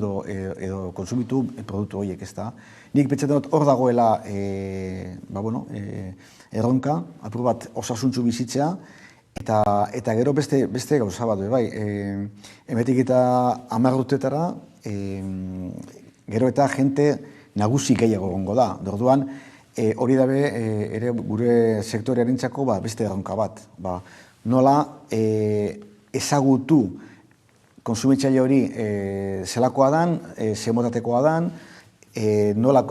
edo konsumitu produktu horiek, ez da. Nik pentsatzen dut hor dagoela erronka, apur bat osasuntsu bizitzea, eta gero beste gauza bat, bai, emetik eta 10 urtetara, gero eta jente nagusi gehiago egongo da. Orduan, hori dabe ere gure sektorearentzako beste erronka bat. Nola ezagutu konsumitzaile hori zelakoa dan, zemotatekoa dan, nola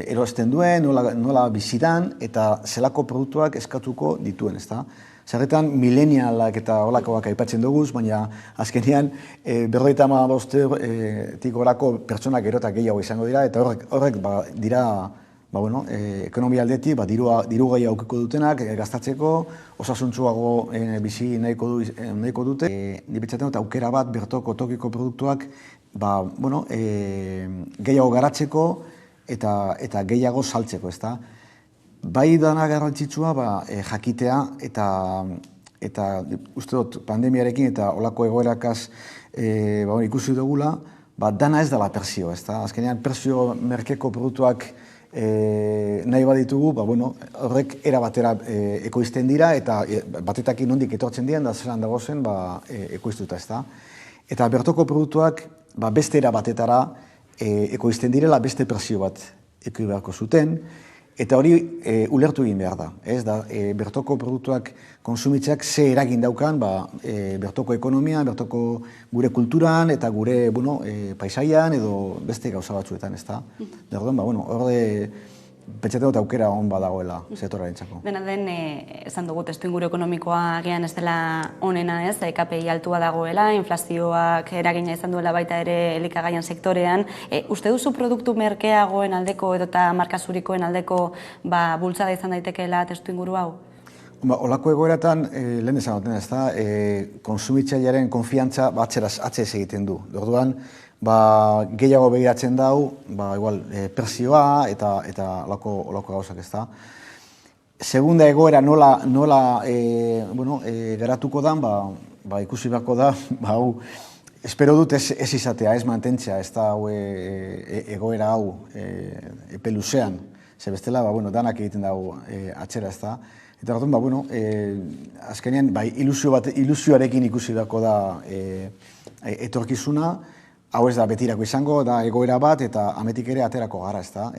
erosten duen, nola bizitan, eta zelako produktuak eskatuko dituen, ez da? Zerretan, milenialak eta holakoak aipatzen duguz, baina azkenean 55tik gorako pertsonak erotak gehiago izango dira, eta horrek dira ekonomia aldetik diru gehiago aukiko dutenak gastatzeko, osasuntsuago bizi nahiko dute. Ni pentsatzen dut aukera bat bertoko tokiko produktuak gehiago garatzeko eta gehiago saltzeko, ezta. Bai dana garrantzitsua jakitea eta uste dut pandemiarekin eta olako egoerakaz ikusi dugula, dana ez dela persio, ezta. Azkenean persio merkeko produktuak nahi baditugu, horrek era batera ekoizten dira eta batetakin nondik etortzen diren da zelan dagozen ekoiztuta, ez da. Eta bertoko produktuak beste era batetara ekoizten direla beste presio bat ekoi beharko zuten, eta hori ulertu egin behar da. Ez da, bertoko produktuak konsumitzeak ze eragin daukan bertoko ekonomian, bertoko gure kulturan eta gure paisaian edo beste gauza batzuetan, ez da. Orduan, hor pentsatzen dut aukera hon badagoela sektorarentzako. Dena den, esan dugu testuinguru ekonomikoa agian ez dela onena, ez, KPI altua dagoela, inflazioak eragina izan duela baita ere elikagaien sektorean. Uste duzu produktu merkeagoen aldeko edo eta markazurikoen aldeko bultzada izan daitekeela testuinguru hau? Olako egoeratan, lehen esan duten, ez da, konsumitzailearen konfiantza atzez egiten du. Orduan, gehiago begiratzen dau, presioa eta olako gauzak, ez da. Segunda egoera nola garatuko dan, ikusi beharko da, espero dut ez izatea, ez mantentzea, ez da egoera hau epe luzean, ze bestela, danak egiten dago atzera, ez da. Eta orduan, azkenean, ilusioarekin ikusi beharko da etorkizuna, hau ez da betirako izango, da egoera bat, eta ametik ere aterako gara, ez da.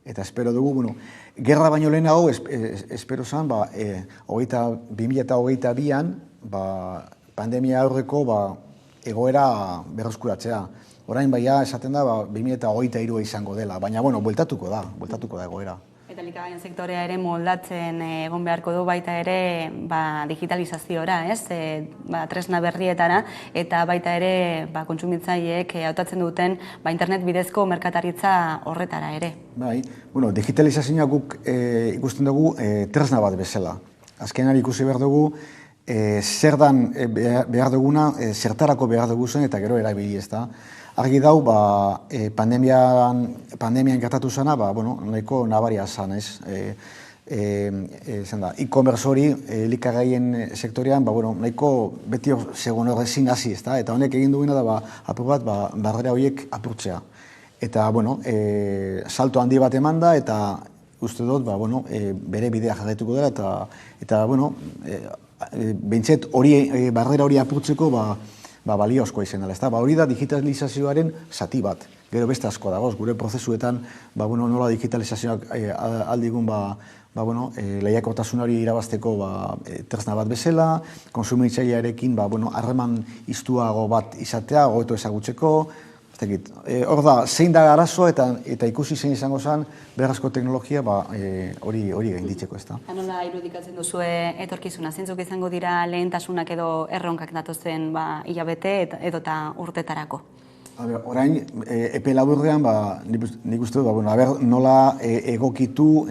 Eta espero dugu, gerra baino lehenago, espero zen, 2022an, pandemia aurreko egoera berreskuratzea. Orain esaten da, 2023 izango dela, baina, bueltatuko da egoera. Eta elikagaien sektorea ere moldatzen egon beharko du baita ere digitalizaziora, ez? Tresna berrietara eta baita ere kontsumitzaileek hautatzen duten internet bidezko merkataritza horretara ere. Bai, digitalizazioa guk ikusten dugu tresna bat bezala. Azkenan ikusi behar dugu zertan behar duguna, zertarako behar dugu zen eta gero erabili, ez da. Argi dau, pandemian gertatu zena, nahiko nabaria zan, ez? E-commerce hori, elikagaien sektorean, nahiko beti segun horrezin hasi, ez da? Eta honek egin duena da, apur bat, barrera horiek apurtzea. Eta, salto handi bat eman da, eta uste dut, bere bidea jarraituko dela, eta, behintzet, barrera hori apurtzeko, baliozkoa izan dela. Hori da digitalizazioaren zati bat. Gero beste asko dagoz, gure prozesuetan, nola digitalizazioak aldigun, lehiakortasun hori irabazteko tresna bat bezala, konsumitzailearekin harreman iztuago bat izatea, goeto ezagutzeko. Hor da, zein da arazo eta ikusi zein izango zen beharrezko teknologia hori gainditzeko, ez da. Nola irudikatzen duzue etorkizuna, zeintzuk izango dira lehentasunak edo erronkak datozen hilabete edo eta urtetarako? Orain, epe laburrean, nik uste dut, nola egokitu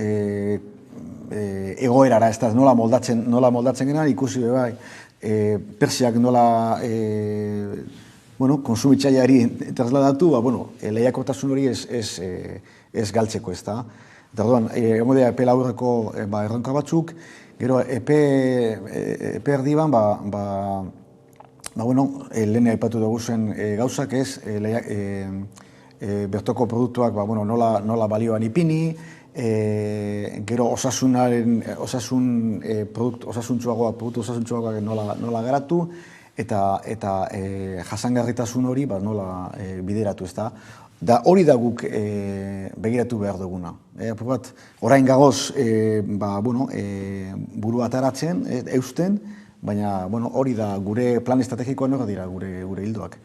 egoerara, ez da, nola moldatzen gena, ikusi bai, persiak nola konsumitzaileari trasladatu, lehiakortasun hori ez galtzeko, ez da. Eta orduan, egon dira epe laburreko erronka batzuk, gero epe erdiban, lehen aipatu dugu zen gauzak ez, bertoko produktuak nola balioan ipini, gero produktu osasuntsuagoak nola garatu, eta jasangarritasun hori nola bideratu, ez da. Da hori da guk begiratu behar duguna. Orain gagoz buru ataratzen, eusten, baina hori da gure plan estrategikoan hori dira gure hildoak.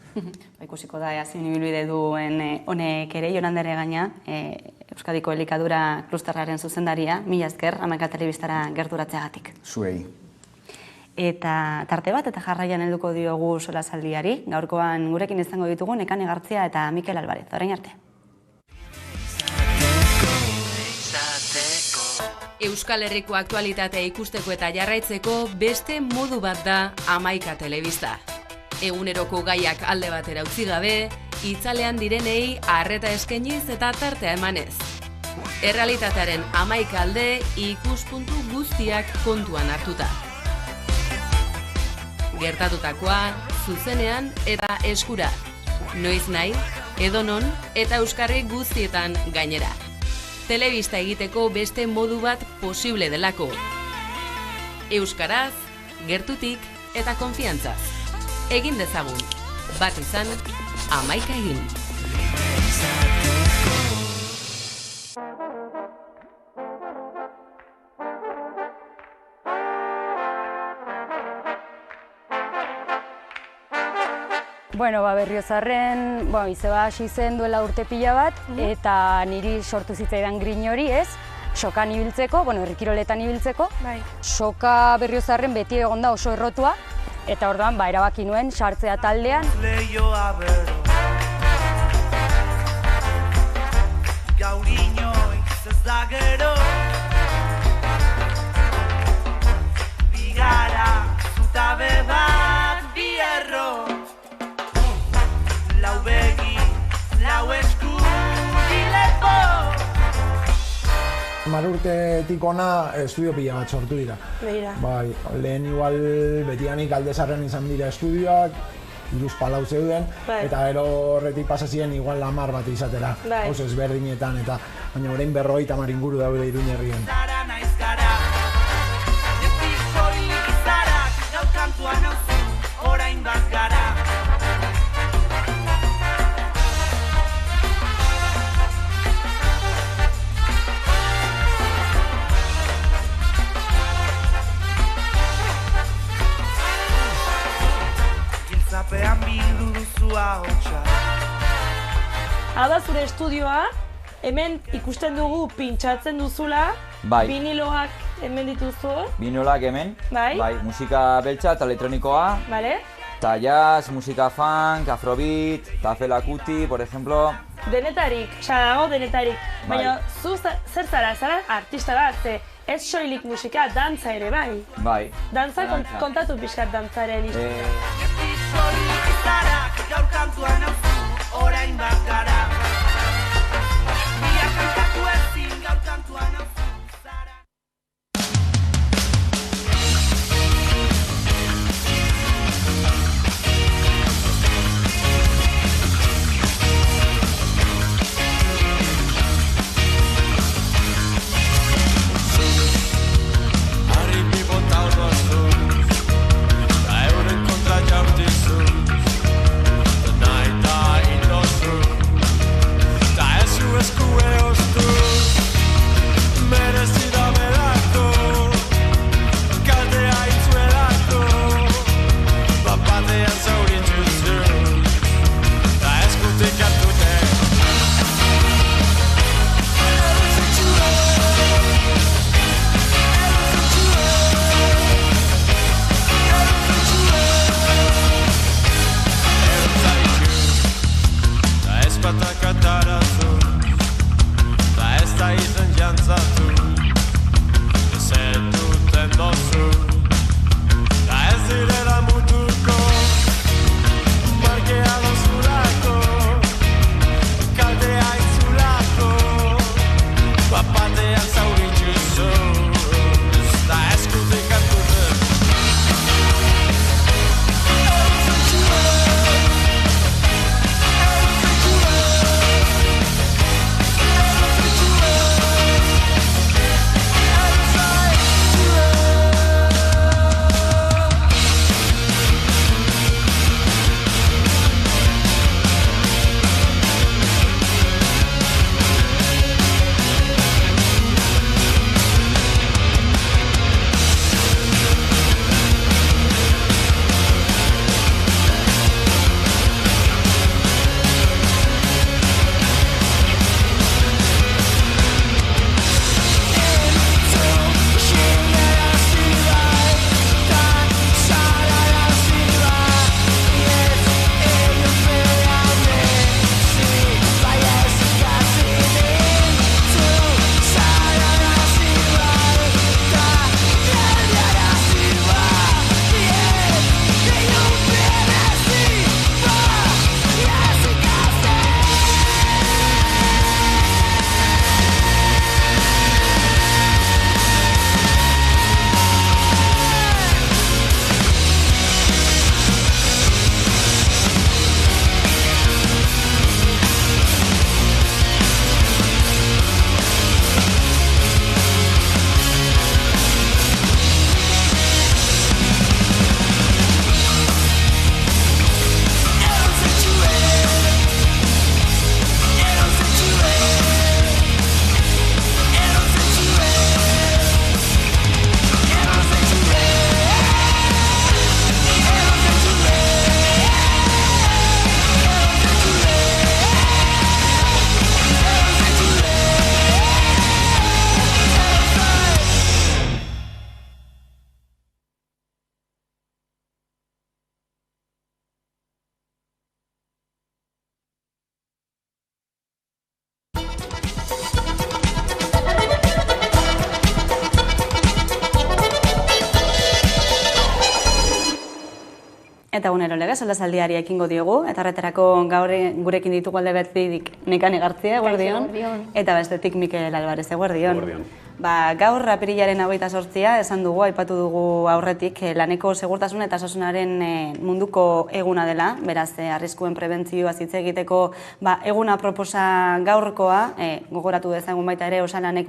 Ikusiko da, zein ibilbide duen honek ere, Jonandere gaina, Euskadiko Elikadura Klusterraren zuzendaria, mila esker, Hamaika Telebistara gerturatzeagatik. Zuei. Eta tarte bat eta jarraian helduko diogu solasaldiari. Gaurkoan gurekin izango ditugu Nekane Gartzia eta Mikel Alvarez. Orain arte. Euskal Herriko aktualitatea ikusteko eta jarraitzeko beste modu bat da Hamaika Telebista. Eguneroko gaiak alde batera utzi gabe, itzalean direnei arreta eskainiz eta tartea emanez. Errealitatearen 11 alde ikuspuntu guztiak kontuan hartuta. Gertatutakoa, zuzenean eta eskura. Noiz nahi, edonon eta euskarri guztietan gainera. Telebista egiteko beste modu bat posible delako. Euskaraz, gertutik eta konfiantzaz. Egin dezagun, bat izan, 11 egin. Bueno, Berriozarren, izeba hasi zen duela urte pila bat, eta niri sortu zitzaidan grin hori, ez? Sokan ibiltzeko, herrikiroletan ibiltzeko. Soka Berriozarren beti egon da oso errotua, eta orduan, erabaki nuen sartzea taldean. Bigara, zutabe bat, bierro. Lau begi, lau esku, dilepo. 10 urtetik ona estudio pila bat sortu dira. Bai, lehen igual betianik Aldezarren izan dira estudioak, 3-4 zeuden, eta gero horretik pasazien igual 10 bat izatera, oso ezberdinetan, eta baina orain 50 inguru daude Iruña herrien. Orain bat gara. Hau da zure estudioa, hemen ikusten dugu pintxatzen duzula, viniloak hemen dituzu. Viniloak hemen, musika beltza eta elektronikoa, eta jazz, musika funk, afrobeat, eta Fela Kuti, por ejemplo. Denetarik, dago denetarik, baina zu zer zara artista bat, ez soilik musika, dantza ere bai. Bai. Dantza kontatu pixkat dantzaren historia. Gaur kantuan hauzu, orain bat gara. Biak kantatu ezin, gaur kantuan hauzu. Eta unero legez, solasaldiari ekingo diogu, eta horretarako gaur gurekin ditugu alde betetik Nekane Gartzia, eguerdion, eta bestetik Mikel Alvarez, eguerdion. Gaur apirilaren 28a esan dugu, aipatu dugu aurretik laneko segurtasun eta osasunaren munduko eguna dela, beraz arriskuen prebentzioa hitz egiteko eguna proposa gaurkoa, gogoratu dezagun baita ere osalanek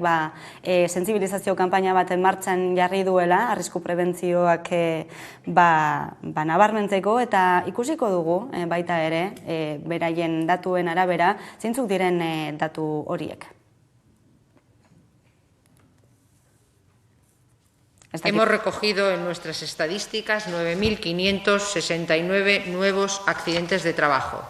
sentsibilizazio kanpaina bat martxan jarri duela, arrisku prebentzioak nabarmentzeko, eta ikusiko dugu baita ere, beraien datuen arabera, zeintzuk diren datu horiek. Hemos recogido en nuestras estadísticas 9.569 nuevos accidentes de trabajo.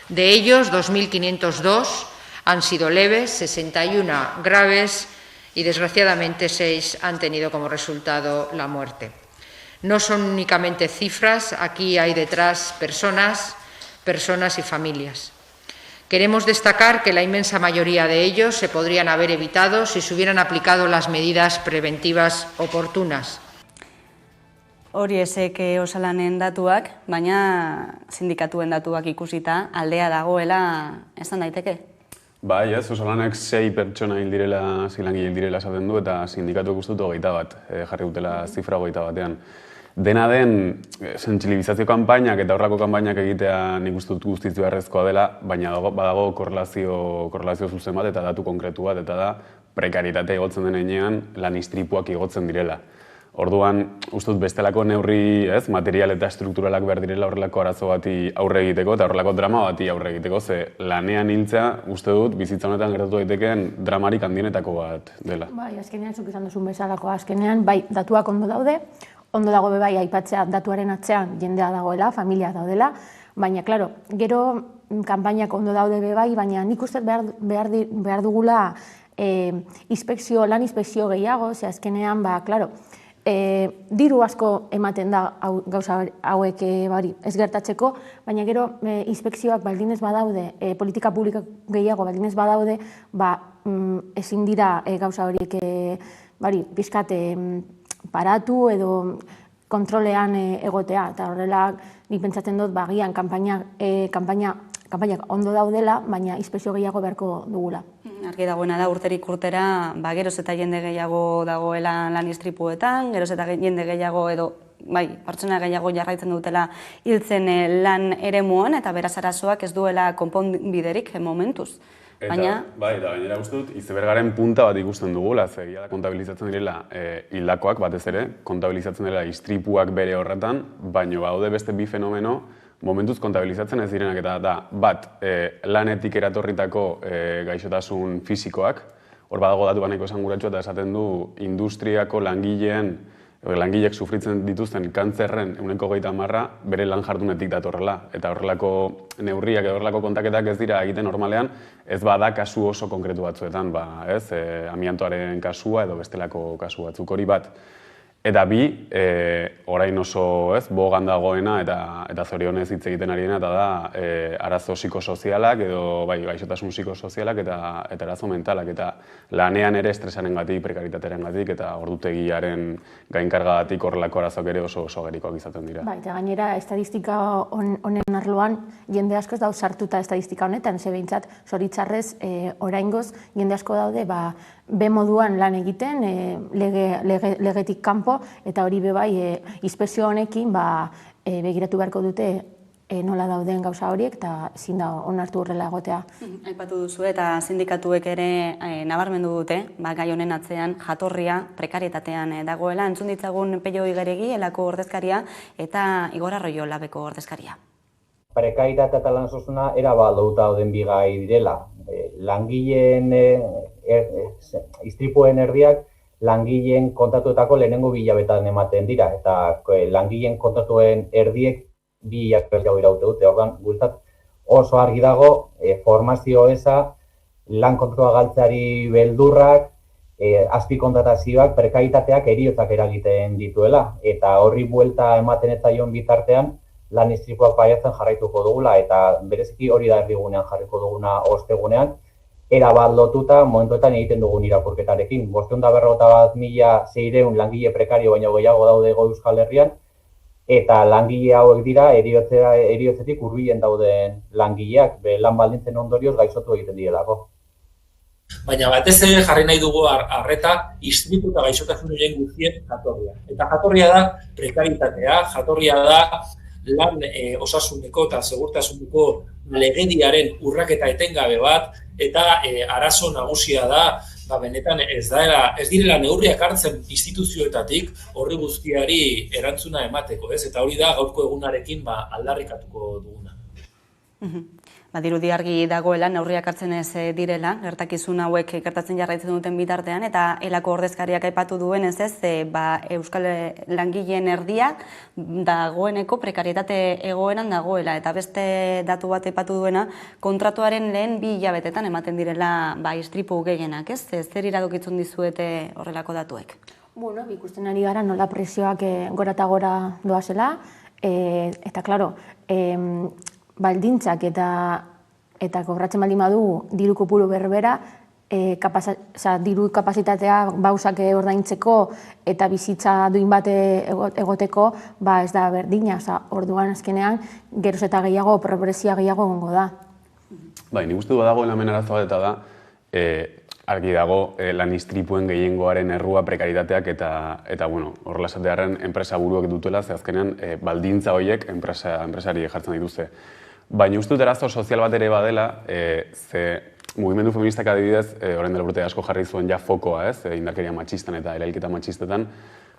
De ellos, 2.502 han sido leves, 61 graves y, desgraciadamente, 6 han tenido como resultado la muerte. No son únicamente cifras, aquí hay detrás personas y familias. Queremos destacar que la inmensa mayoría de ellos se podrían haber evitado si se hubieran aplicado las medidas preventivas oportunas. Horiek osalanen datuak, baina sindikatuen datuak ikusita aldea dagoela esan daiteke? Bai, osalanek 6 pertsona hil direla, langile hil direla esaten du, eta sindikatuak uste dut 21 jarri dutela zifra 21. Dena den, sentsibilizazio kanpainak eta horrelako kanpainak egitea nik uste dut guztiz beharrezkoa dela, baina badago korrelazio zuzen bat eta datu konkretu bat, eta da prekaritatea igotzen denean lan istripuak igotzen direla. Orduan, uste dut bestelako neurri, material eta strukturalak behar direla horrelako arazo bati aurre egiteko eta horrelako drama bati aurre egiteko, ze lanean hiltzea, uste dut, bizitza honetan gertatu daitekeen dramarik handienetako bat dela. Bai, azkenean, zuk izan duzun bezalako, azkenean, bai, datuak ondo daude, ondo dago bebai aipatzea datuaren atzean jendea dagoela, familia daudela, baina, klaro, gero kanpainak ondo daude bebai, baina nik uste behar dugula lan inspekzio gehiago, ze azkenean, klaro, diru asko ematen da gauza hauek ez gertatzeko, baina gero inspekzioak baldin ez badaude, politika publika gehiago baldin ez badaude, ezin dira gauza horiek pixkat paratu edo kontrolean egotea, eta horrela nik pentsatzen dut agian kanpainak ondo daudela, baina inspekzio gehiago beharko dugula. Argi dagoena da urterik urtera, geroz eta jende gehiago dagoela lan istripuetan, geroz eta jende gehiago edo pertsona gehiago jarraitzen dutela hiltzen lan eremuan, eta beraz arazoak ez duela konponbiderik momentuz. Eta gainera uste dut, izebergaren punta bat ikusten dugula, egia da kontabilizatzen direla hildakoak batez ere, kontabilizatzen direla istripuak bere horretan, baina baude beste bi fenomeno, momentuz kontabilizatzen ez direnak, eta da, lanetik eratorritako gaixotasun fisikoak, hor badago datu baneko esanguratsua eta esaten du industriako langileek sufritzen dituzten kantzerren 1/30 bere lan jardunetik datorrela. Eta horrelako neurriak edo horrelako kontaketak ez dira egiten normalean, ez bada kasu oso konkretu batzuetan, amiantoaren kasua edo bestelako kasu batzuk hori bat. Eta bi, orain oso bogan dagoena eta zorionez hitz egiten ariena, eta da arazo psikosozialak edo gaixotasun psikosozialak eta arazo mentalak, eta lanean ere estresarengatik, prekaritatearengatik eta ordutegiaren gainkargagatik horrelako arazoak ere oso gerikoak izaten dira. Eta gainera, estadistika honen arloan jende asko ez dauz sartuta estadistika honetan, ze behintzat, zoritzarrez, oraingoz, jende asko daude, be moduan lan egiten, legetik kanpo, eta hori bebai, inspekzio honekin begiratu beharko dute nola dauden gauza horiek, eta ezin da onartu horrela egotea. Aipatu duzu eta sindikatuek ere nabarmendu dute, gai honen atzean jatorria prekarietatean dagoela, entzun ditzagun Pello Igeregi, elako ordezkaria, eta Igor Arroyo labeko ordezkaria. Prekarietatea eta lan osasuna erabat lotuta dauden bi gai direla. Langileen istripuen erdiak langileen kontatuetako lehenengo 2 hilabetean ematen dira, eta langileen kontatuen erdiek 2 hilabete iraute dute. Orduan, guretzat oso argi dago formazio eza, lan kontrola galtzeari beldurrak, azpikontratazioak, prekaritateak heriotzak eragiten dituela, eta horri buelta ematen ez zaion bitartean lan istripuak pairatzen jarraituko dugula, eta bereziki hori da erdigunean jarriko duguna ostegunean, erabat lotuta momentuetan egiten dugun irakurketarekin. 551.600 langile prekario baino gehiago daude Euskal Herrian, eta langile hauek dira eriotzetik hurbilen dauden langileak, lan baldintzen ondorioz gaixotu egiten direlako. Baina batez ere jarri nahi dugu arreta istripu eta gaixotasun horien guztien jatorria. Eta jatorria da prekaritatea, jatorria da lan osasuneko eta segurtasuneko legediaren urraketa etengabe bat, eta arazo nagusia da, benetan ez direla neurriak hartzen instituzioetatik horri guztiari erantzuna emateko, ez? Eta hori da gaurko egunarekin aldarrikatuko duguna. Dirudi argi dagoela, neurriak hartzen ez direla, gertakizun hauek gertatzen jarraitzen duten bitartean, eta elako ordezkariak aipatu duen ez, Euskal langileen erdia dagoeneko prekarietate egoeran dagoela, eta beste datu bat aipatu duena, kontratuaren lehen 2 hilabetetan ematen direla istripu gehienak, ez? Zer iradokitzen dizuete horrelako datuek? Bueno, ikusten ari gara nola presioak gora eta gora doazela, eta klaro, baldintzak eta kobratzen baldin badu diru kopuru berbera, diru kapasitatea bauzak ordaintzeko eta bizitza duin bat egoteko ez da berdina. Orduan azkenean geroz eta gehiago, progresia gehiago gongo da. Nik uste du dagoen hemen arazo bat eta da, argi dago lan istripuen gehiengoaren errua prekaritateak eta horrela esatearren enpresa buruak dutela, ze azkenean baldintza horiek enpresari jartzen dituzte. Baina uste dut arazo sozial bat ere badela, ze mugimendu feministak adibidez, orain dela urte asko jarri zuen ja fokoa, indarkeria matxistan eta erailketa matxistetan,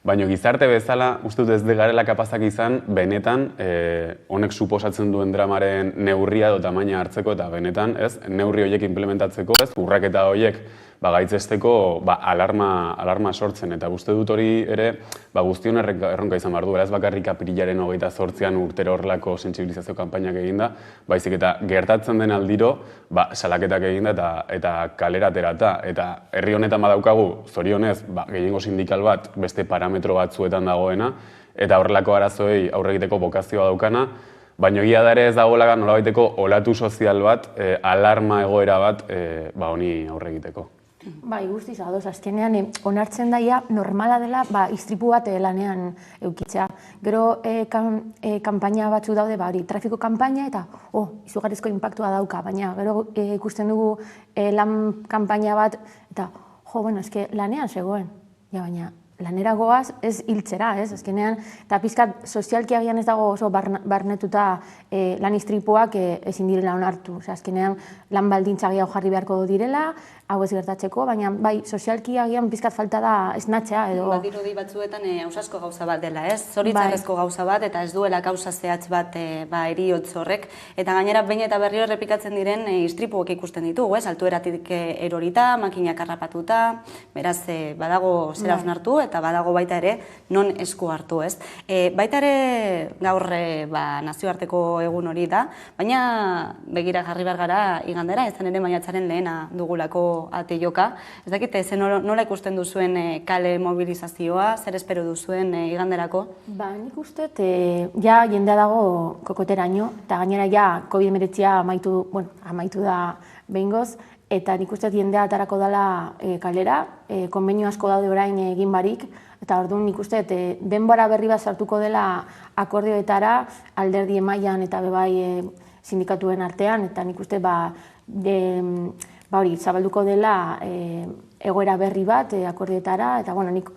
baina gizarte bezala uste dut ez garela kapazak izan benetan honek suposatzen duen dramaren neurria edo tamaina hartzeko eta benetan neurri horiek implementatzeko, urraketa horiek gaitzesteko alarma sortzen, eta uste dut hori ere guztion erronka izan behar du, ez bakarrik apirilaren 28an urtero horrelako sentsibilizazio kanpainak eginda, baizik eta gertatzen den aldiro salaketak eginda eta kalera aterata, eta herri honetan badaukagu, zorionez, gehiengo sindikal bat beste parametro batzuetan dagoena, eta horrelako arazoei aurre egiteko bokazioa daukana, baina egia da ere ez dagoela nolabaiteko olatu sozial bat, alarma egoera bat honi aurre egiteko. Guztiz, ados, azkenean onartzen daia normala dela istripu bat lanean eukitzea. Gero kanpaina batzu daude, trafiko kanpaina eta izugarrizko inpaktua dauka, baina gero ikusten dugu lan kanpaina bat eta lanean zegoen, baina lanera goaz ez hiltzera, azkenean, eta pizkat sozialki agian ez dago oso barnetuta lan istripuak ezin direla onartu. Azkenean lan baldintza gehiago jarri beharko direla, hau ez gertatzeko, baina sozialki agian pizkat falta da esnatzea edo... Badirudi batzuetan ausazko gauza bat dela, zoritzarrezko gauza bat, eta ez duela kausa zehatz bat eriotz horrek, eta gainera behin eta berriro errepikatzen diren istripuak ikusten ditugu, altueratik erorita, makinak harrapatuta, beraz badago zera osnartu, eta badago baita ere non esku hartu, Baita ere gaur nazioarteko egun hori da, baina begira jarri behar gara igandera, ezan ere maiatzaren lehena dugulako ate joka. Ez dakit, nola ikusten duzuen kale mobilizazioa, zer espero duzuen iganderako? Nik uste, ja jendea dago kokoteraino, eta gainera ja COVID-19 amaitu da behingoz, eta nik uste jendea atarako dela kalera, konbenio asko daude orain egin barik, eta orduan nik uste denbora berri bat sartuko dela akordioetara alderdi mailan eta bebai sindikatuen artean, eta nik uste zabalduko dela egoera berri bat akordioetara, eta nik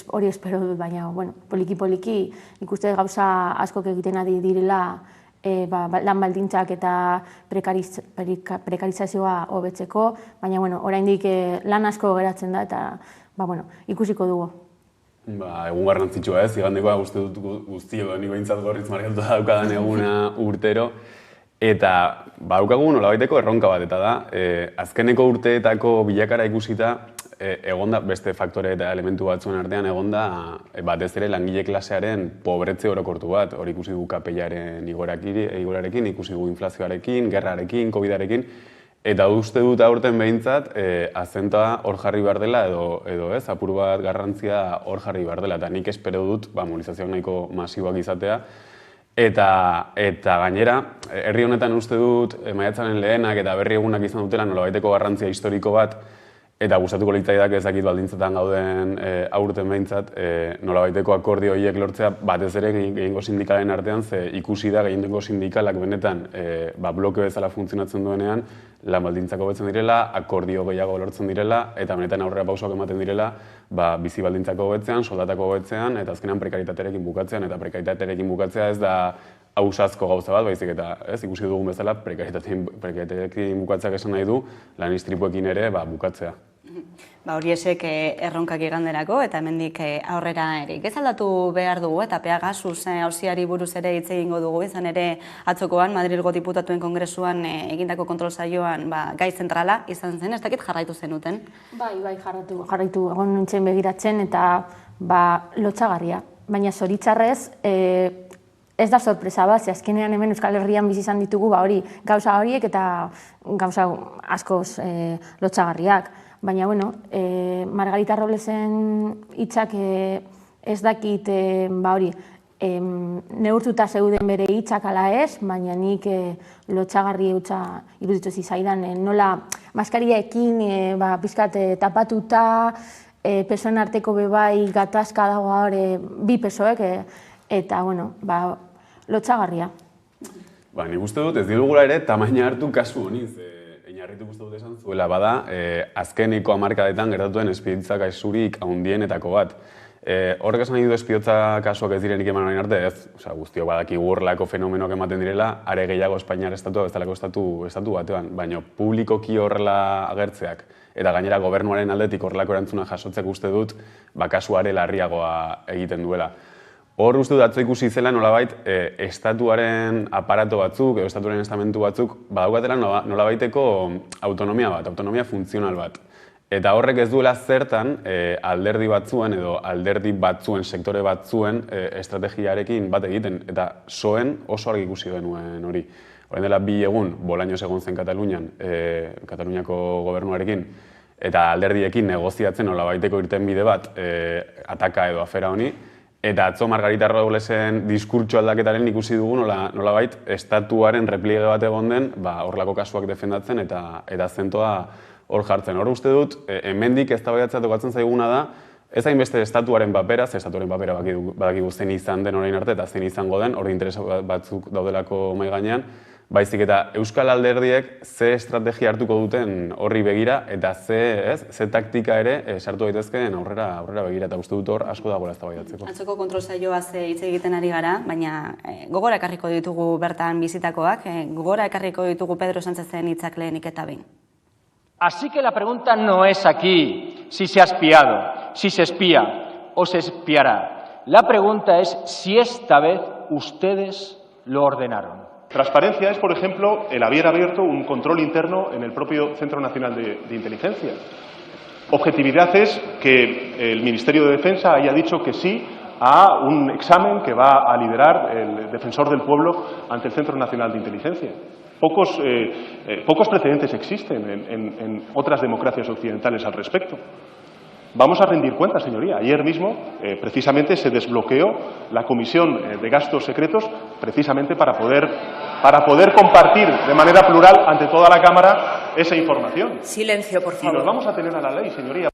hori espero dut, baina poliki-poliki nik uste gauza askok egiten ari direla lan baldintzak eta prekarizazioa hobetzeko, baina oraindik lan asko geratzen da, eta ikusiko dugu. Egun garrantzitsua igandekoa uste dut guztio, nik behintzat gorritz markatuta daukadan eguna urtero, eta badaukagu nolabaiteko erronka bat, eta da, azkeneko urteetako bilakara ikusita, egonda beste faktore eta elementu batzuen artean egonda batez ere langile klasearen pobretze orokortu bat, hori ikusi dugu KPIaren igorarekin, ikusi dugu inflazioarekin, gerrarekin, COVIDarekin, eta uste dut aurten behintzat azentoa hor jarri behar dela edo ez, apur bat garrantzia hor jarri behar dela, eta nik espero dut mobilizazioak nahiko masiboak izatea, eta gainera, herri honetan uste dut maiatzaren lehenak eta berri egunak izan dutela nolabaiteko garrantzia historiko bat, Eta gustatuko litzaidak ezakit baldintzetan gauden aurten behintzat, nolabaiteko akordio horiek lortzea batez ere gehiengo sindikalen artean, ze ikusi da gehiengo sindikalak benetan bloke bezala funtzionatzen duenean, lan baldintzak hobetzen direla, akordio gehiago lortzen direla, eta benetan aurrera pausoak ematen direla, bizi baldintzak hobetzean, soldatak hobetzean, eta azkenean prekaritatearekin bukatzean, eta prekaritatearekin bukatzea ez da ausazko gauza bat, baizik eta ikusi dugun bezala prekaritatearekin bukatzeak esan nahi du, lan istripuekin ere bukatzea. Horiesek erronkak iganderako eta hemendik aurrera erik. Ez aldatu behar dugu eta Pegasus auziari buruz ere hitz egingo dugu, izan ere atzokoan Madrilgo Diputatuen Kongresuan egindako kontrol saioan gai zentrala izan zen, ez dakit jarraitu zenuten? Bai, jarraitu egon nintzen begiratzen eta lotxagarria, baina zoritzarrez ez da sorpresa bat, ze azkenean hemen Euskal Herrian bizi izan ditugu gauza horiek eta gauza askoz lotxagarriak. Baina, Margarita Roblesen hitzak ez dakit, neurtuta zeuden bere hitzak ala ez, baina nik lotxagarri hutsa iruditu zizaidan, nola maskariaekin pizkat tapatuta, pertsonen arteko bebai gatazka dago hori bi pertsoek, eta, lotxagarria. Nik uste dut, ez dugula ere, tamaina hartu kasu honi, Inarritu uste dut esan zuela bada, azkeneko hamarkadetan gertatuen espiditza gaixurik handienetako bat. Horrek esan nahi du espidotza kasuak ez direnik eman orain arte, ez, guztiok badakigu horrelako fenomenoak ematen direla, are gehiago Espainiar estatua bezalako estatu batean, baina publikoki horrela agertzeak eta gainera gobernuaren aldetik horrelako erantzuna jasotzek uste dut, kasuare larriagoa egiten duela. Hor uste dut atzo ikusi zela nolabait estatuaren aparato batzuk, edo estatuaren estamentu batzuk, badaukatela nolabaiteko autonomia bat, autonomia funtzional bat. Eta horrek ez duela zertan alderdi batzuen edo alderdi batzuen, sektore batzuen estrategiarekin bat egiten. Eta soen oso argi ikusi genuen hori. Orain dela 2 egun, Bolaños egon zen Katalunian, Kataluniako gobernuarekin, eta alderdiekin negoziatzen nolabaiteko irtenbide bat ataka edo afera honi. Eta atzo Margarita Roblesen diskurtso aldaketaren ikusi dugu nolabait estatuaren repliege bat egon den horrelako kasuak defendatzen eta zentoa hor jartzen. Hor uste dut, hemendik eztabaidatzea tokatzen zaiguna da, ez hainbeste estatuaren papera, ze estatuaren papera badakigu zen izan den orain arte eta zen izango den, hor interes batzuk daudelako mahai gainean, baizik eta Euskal Alderdiek ze estrategia hartuko duten horri begira eta ze taktika ere sartu daitezkeen aurrera begira eta uste dut hor asko dagoela eztabaidatzeko. Atzoko kontrol saioaz hitz egiten ari gara, baina gogora ekarriko ditugu bertan bizitakoak, gogora ekarriko ditugu Pedro Sánchezen hitzak lehenik eta behin. Así que la pregunta no es aquí si se ha espiado, si se espía o se espiará. La pregunta es si esta vez ustedes lo ordenaron. Transparencia es, por ejemplo, el haber abierto un control interno en el propio Centro Nacional de Inteligencia. Objetividad es que el Ministerio de Defensa haya dicho que sí a un examen que va a liderar el defensor del pueblo ante el Centro Nacional de Inteligencia. Pocos precedentes existen en otras democracias occidentales al respecto. Vamos a rendir cuentas, señoría. Ayer mismo, precisamente, se desbloqueó la Comisión de Gastos Secretos precisamente para poder compartir de manera plural ante toda la Cámara esa información. Silencio, por favor. Y nos vamos a tener a la ley, señoría.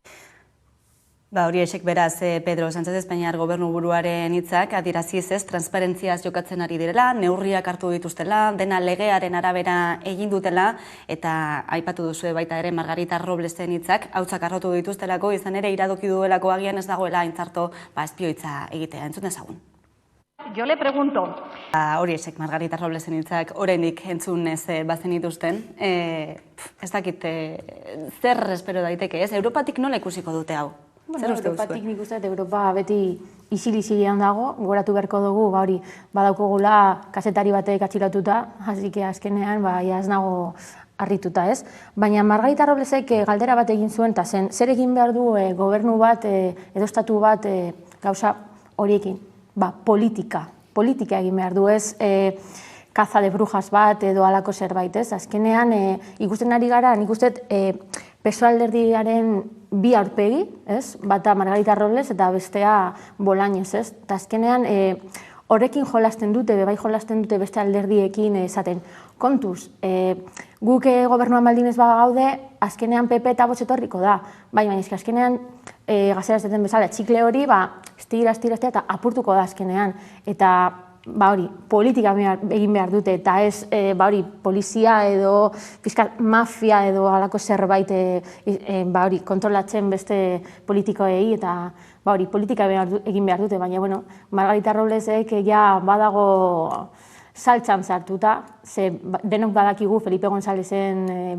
Horiexek beraz Pedro Sánchez Espainiar gobernuburuaren hitzak adieraziz ez transparentziaz jokatzen ari direla, neurriak hartu dituztela, dena legearen arabera egin dutela eta aipatu duzu baita ere Margarita Roblesen hitzak hautsak harrotu dituztelako, izan ere iradoki duelako agian ez dagoela aintzarto espioitza egitea. Entzun dezagun. Yo le pregunto. Horiexek Margarita Roblesen hitzak oraindik entzun ez bazen dituzten. Ez dakit zer espero daiteke, ez? Europatik nola ikusiko dute hau? Europatik nik uste, Europa beti isil-isilean dago, goratu beharko dugu, badaukogula kazetari batek atxilatuta, hasi azkenean, ez nago harrituta ez. Baina Margarita Roblesek galdera bat egin zuen, eta zer egin behar du gobernu bat, edo estatu bat gauza horiekin, politika egin behar du ez, kaza de brujas bat edo alako zerbait ez. Azkenean, ikusten ari gara, nik uste, PSOE alderdiaren bi aurpegi, bata Margarita Robles eta bestea Bolaños, eta azkenean horrekin jolasten dute, bai jolasten dute beste alderdiekin esaten. Kontuz, guk gobernuan baldin ez gaude, azkenean PP eta Vox etorriko da. Baina azkenean, gazera ez den bezala, txikle hori, estira eta apurtuko da azkenean. Eta hori, politika egin behar dute, eta ez polizia edo mafia edo halako zerbait kontrolatzen beste politikoei, eta politika egin behar dute, baina Margarita Roblesek ja badago saltxan sartuta, ze denok badakigu Felipe Gonzalezen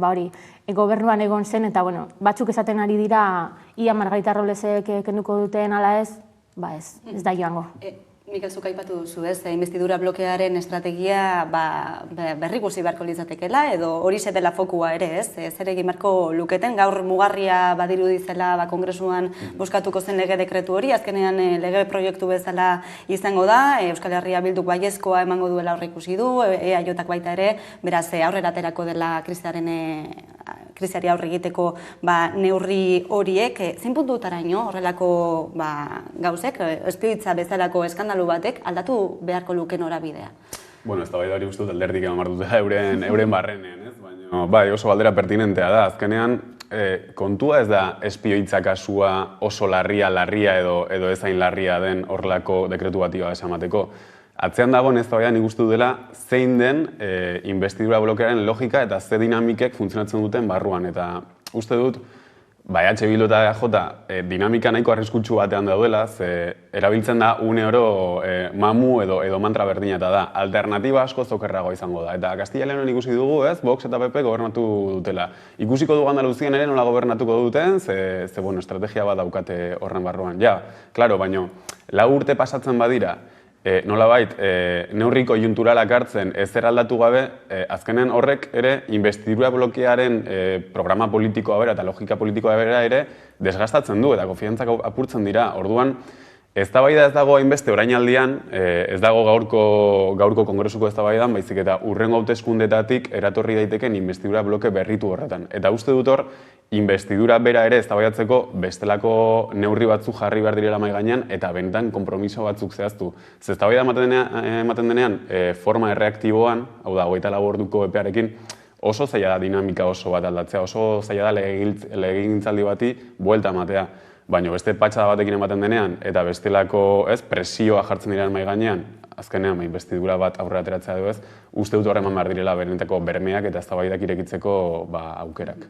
gobernuan egon zen, eta batzuk esaten ari dira ia Margarita Roblesek kenduko duten ala ez, ez da joango. Mikel, zuk aipatu duzu, investidura blokearen estrategia berrikusi beharko litzatekeela, edo hori dela fokua ere, ez? Zer egin beharko luketen, gaur mugarria badiru dizela Kongresuan bozkatuko zen lege dekretu hori, azkenean lege proiektu bezala izango da, Euskal Herria Bilduk baiezkoa emango duela aurreikusi du, EAJak baita ere, beraz aurrera aterako dela krisiari aurre egiteko neurri horiek. Zein puntutaraino horrelako gauzek, espioitza bezalako eskandalu batek aldatu beharko luke norabidea? Bueno, ez da bai da hori ustut alderdik eman dutela euren barrenean, ez? Baina oso galdera pertinentea da. Azkenean, kontua ez da espioitza kasua oso larria edo ezain larria den horrelako dekretu bati esamateko. Atzean dagoen ez da bai nik uste dela zein den investidura blokearen logika eta ze dinamikek funtzionatzen duten barruan. Eta uste dut, EH Bildu eta EAJ dinamika nahiko arriskutsu batean daudela, erabiltzen da une oro mamu edo mantra berdina eta da. Alternatiba asko zokerragoa izango da. Eta Castilla Leonen ikusi dugu, Vox eta PP gobernatu dutela. Ikusiko dugu Andaluzian ere nola gobernatuko duten, ze estrategia bat daukate horren barruan. Ja, klaro, baino, 4 urte pasatzen badira, nolabait, neurri konjunturalak hartzen ezer aldatu gabe, azkenean horrek ere investidura blokearen programa politikoa bera eta logika politikoa bera ere desgastatzen du eta konfiantzak apurtzen dira. Orduan, eztabaida ez dago hainbeste orainaldian, ez dago gaurko kongresuko eztabaidan, baizik eta hurrengo hauteskundetatik eratorri daiteken investidura bloke berritu horretan. Eta uste dut hor, investidura bera ere eztabaidatzeko bestelako neurri batzuk jarri behar direla mahai gainean eta benetan konpromiso batzuk zehaztu. Ze eztabaida ematen denean forma erreaktiboan, hau da, 24 orduko epearekin, oso zaila da dinamika oso bat aldatzea, oso zaila da legegintzaldi bati buelta ematea. Baina beste patxada batekin ematen denean eta bestelako presioa jartzen diren mahai gainean, azkenean investidura bat aurrera ateratzea du ez, uste dut horreman behar direla benetako bermeak eta eztabaidak irekitzeko aukerak.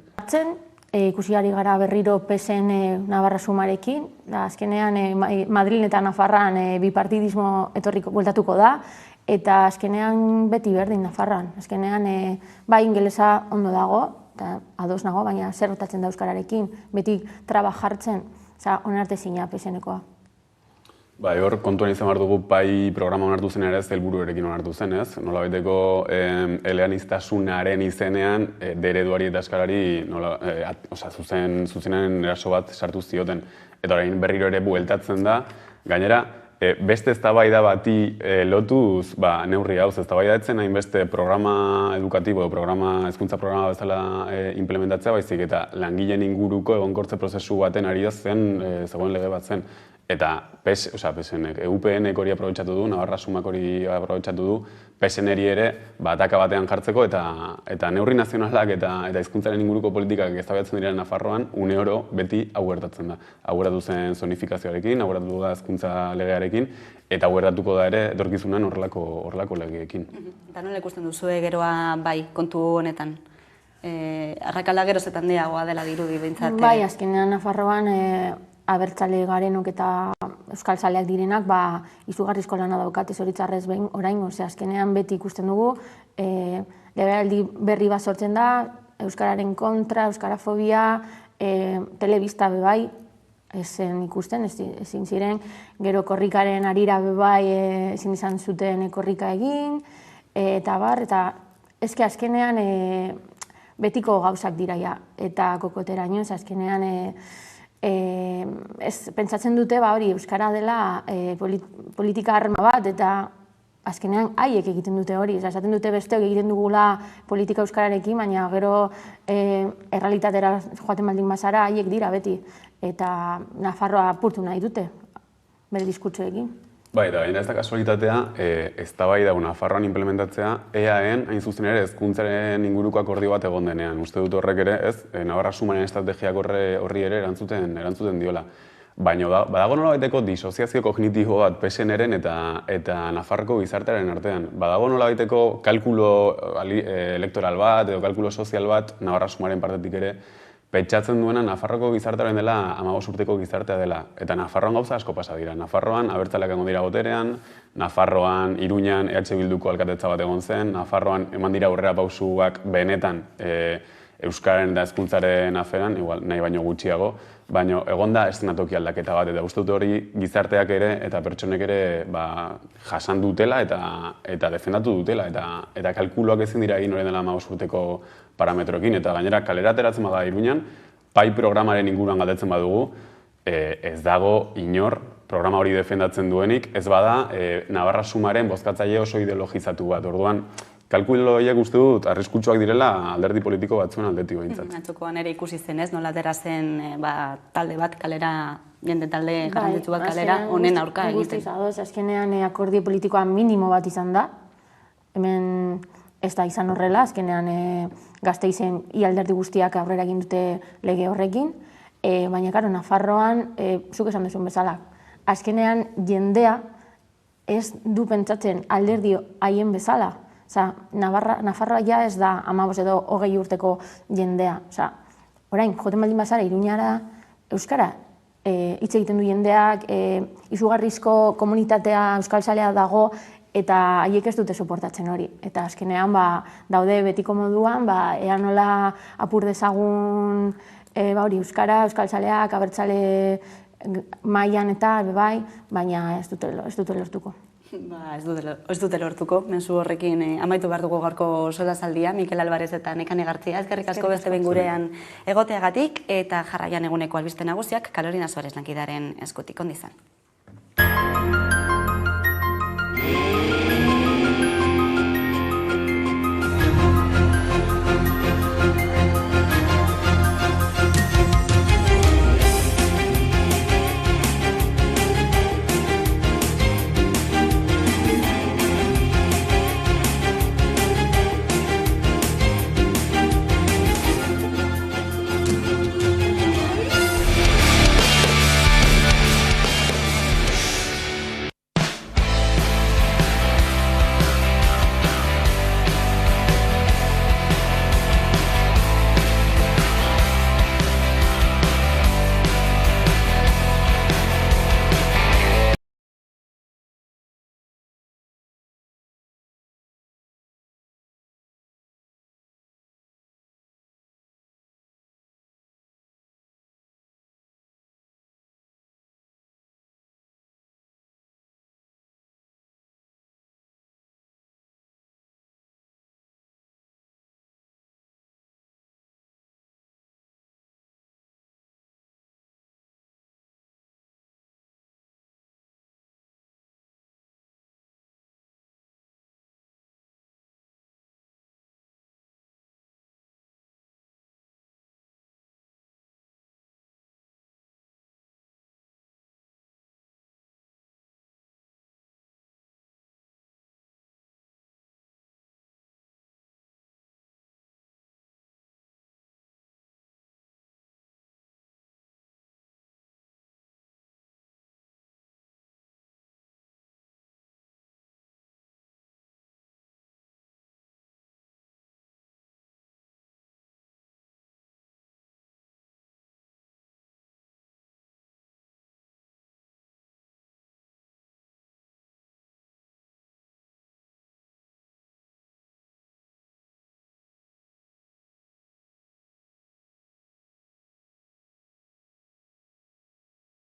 Ikusi ari gara berriro PSN Navarra sumarekin, azkenean Madrilen eta Nafarran bipartidismo etorriko bueltatuko da, eta azkenean beti berdin Nafarran. Azkenean ingelesa ondo dago, eta ados nago, baina zer rotatzen da euskararekin, beti traba jartzen, onarte zina PSN-ekoa. Hor kontuan izan behar dugu programa onartu zen ere ez helburuarekin onartu zen, ez? Nolabaiteko eleaniztasunaren izenean ereduari eta eskalari zuzenean eraso bat sartu zioten. Eta orain berriro ere bueltatzen da, gainera beste eztabaida bati lotuz neurri hau, eztabaida etzen hainbeste programa edukatibo edo hezkuntza programa bezala implementatzea baizik eta langileen inguruko egonkortze prozesu baten ari da zegoen lege bat zen. Eta UPN-ek hori aprobetxatu du, Navarra Sumak hori aprobetxatu du, PSN-eri ere ataka batean jartzeko eta neurri nazionalak eta hizkuntzaren inguruko politikak eztabaidatzen diren Nafarroan une oro beti hau gertatzen da. Hau gertatu zen zonifikazioarekin, hau gertatu da hezkuntza legearekin eta hau gertatuko da ere etorkizunan horrelako legeekin. Eta nola ikusten duzue geroa kontu honetan? Arrakala geroz eta handiagoa dela dirudi behintzat? Azkenean Nafarroan abertzale garenok eta euskal zaleak direnak izugarrizko lana daukate zoritzarrez behin oraingo, azkenean beti ikusten dugu, legealdi berri bat sortzen da, euskararen kontra, euskarafobia, telebista bebai, ezen ikusten, ezin ziren, gero korrikaren arira bebai ezin izan zuten korrika egin, eta ezke azkenean betiko gauzak dira eta kokoteraino, azkenean pentsatzen dute hori euskara dela politika arma bat eta azkenean haiek egiten dute hori. Esaten dute besteok egiten dugula politika euskararekin, baina gero errealitatera joaten baldin bazara haiek dira beti. Eta Nafarroa apurtu nahi dute bere diskurtsoekin. Bai, da gainera ez da kasualitatea, eztabaida Nafarroan implementatzea, EAEn, hain zuzen ere, hezkuntzaren inguruko akordio bat egon denean. Uste dut horrek ere, ez, Navarra Sumaren estrategiak horri ere erantzuten diola. Baina badago nolabaiteko disoziazio kognitibo bat PSN-eren eta Nafarroko gizartearen artean. Badago nolabaiteko kalkulo elektoral bat edo kalkulo sozial bat Navarra Sumaren partetik ere pentsatzen duena Nafarroko gizartearen dela 15 urteko gizartea dela. Eta Nafarroan gauza asko pasa dira. Nafarroan abertzaleak egon dira boterean, Nafarroan Iruñan EH Bilduko alkatetza bat egon zen, Nafarroan eman dira aurrera pausuak benetan Euskararen eta hezkuntzaren aferan, igual nahi baino gutxiago, baina egon da eszenatoki aldaketa bat, eta uste dut hori gizarteak ere eta pertsonek ere jasan dutela eta defendatu dutela, eta kalkuloak ezin dira egin horien dela 15 urteko parametroekin, eta gainera kalera ateratzen bada Iruñan, PAI programaren inguruan galdetzen badugu, ez dago inor programa hori defendatzen duenik, ez bada Navarra Sumaren bozkatzaile oso ideologizatu bat, orduan, kalkulo horiek uste dut arriskutsuak direla alderdi politiko batzuen aldetik behintzat. Atzokoan ere ikusi zen ez, nola atera zen talde bat kalera, jende talde garrantzitsu bat kalera, honen aurka egiten. Guztiz adoz, azkenean akordio politikoa minimo bat izan da. Hemen ez da izan horrela, azkenean Gasteizen ia alderdi guztiak aurrera egin dute lege horrekin, baina karo, Nafarroan, zuk esan duzun bezala, azkenean jendea ez du pentsatzen alderdi haien bezala. Nafarroa ja ez da 15 edo 20 urteko jendea. Orain, joten baldin bazara, Iruñara, Euskara, hitz egiten du jendeak, izugarrizko komunitatea euskaltzalea dago, eta haiek ez dute soportatzen hori. Eta azkenean daude betiko moduan, ea nola apur dezagun Euskara, euskaltzaleak, abertzale mailan eta bai, baina ez dute lortuko. Ez dute lortuko, menzu horrekin amaitu behar dugu gaurko solazaldia, Mikel Alvarez eta Nekane Gartzia, eskerrik asko beste behin gurean egoteagatik, eta jarraian eguneko albiste nagusiak Carolina Suárez lankidaren eskutik, ondizan.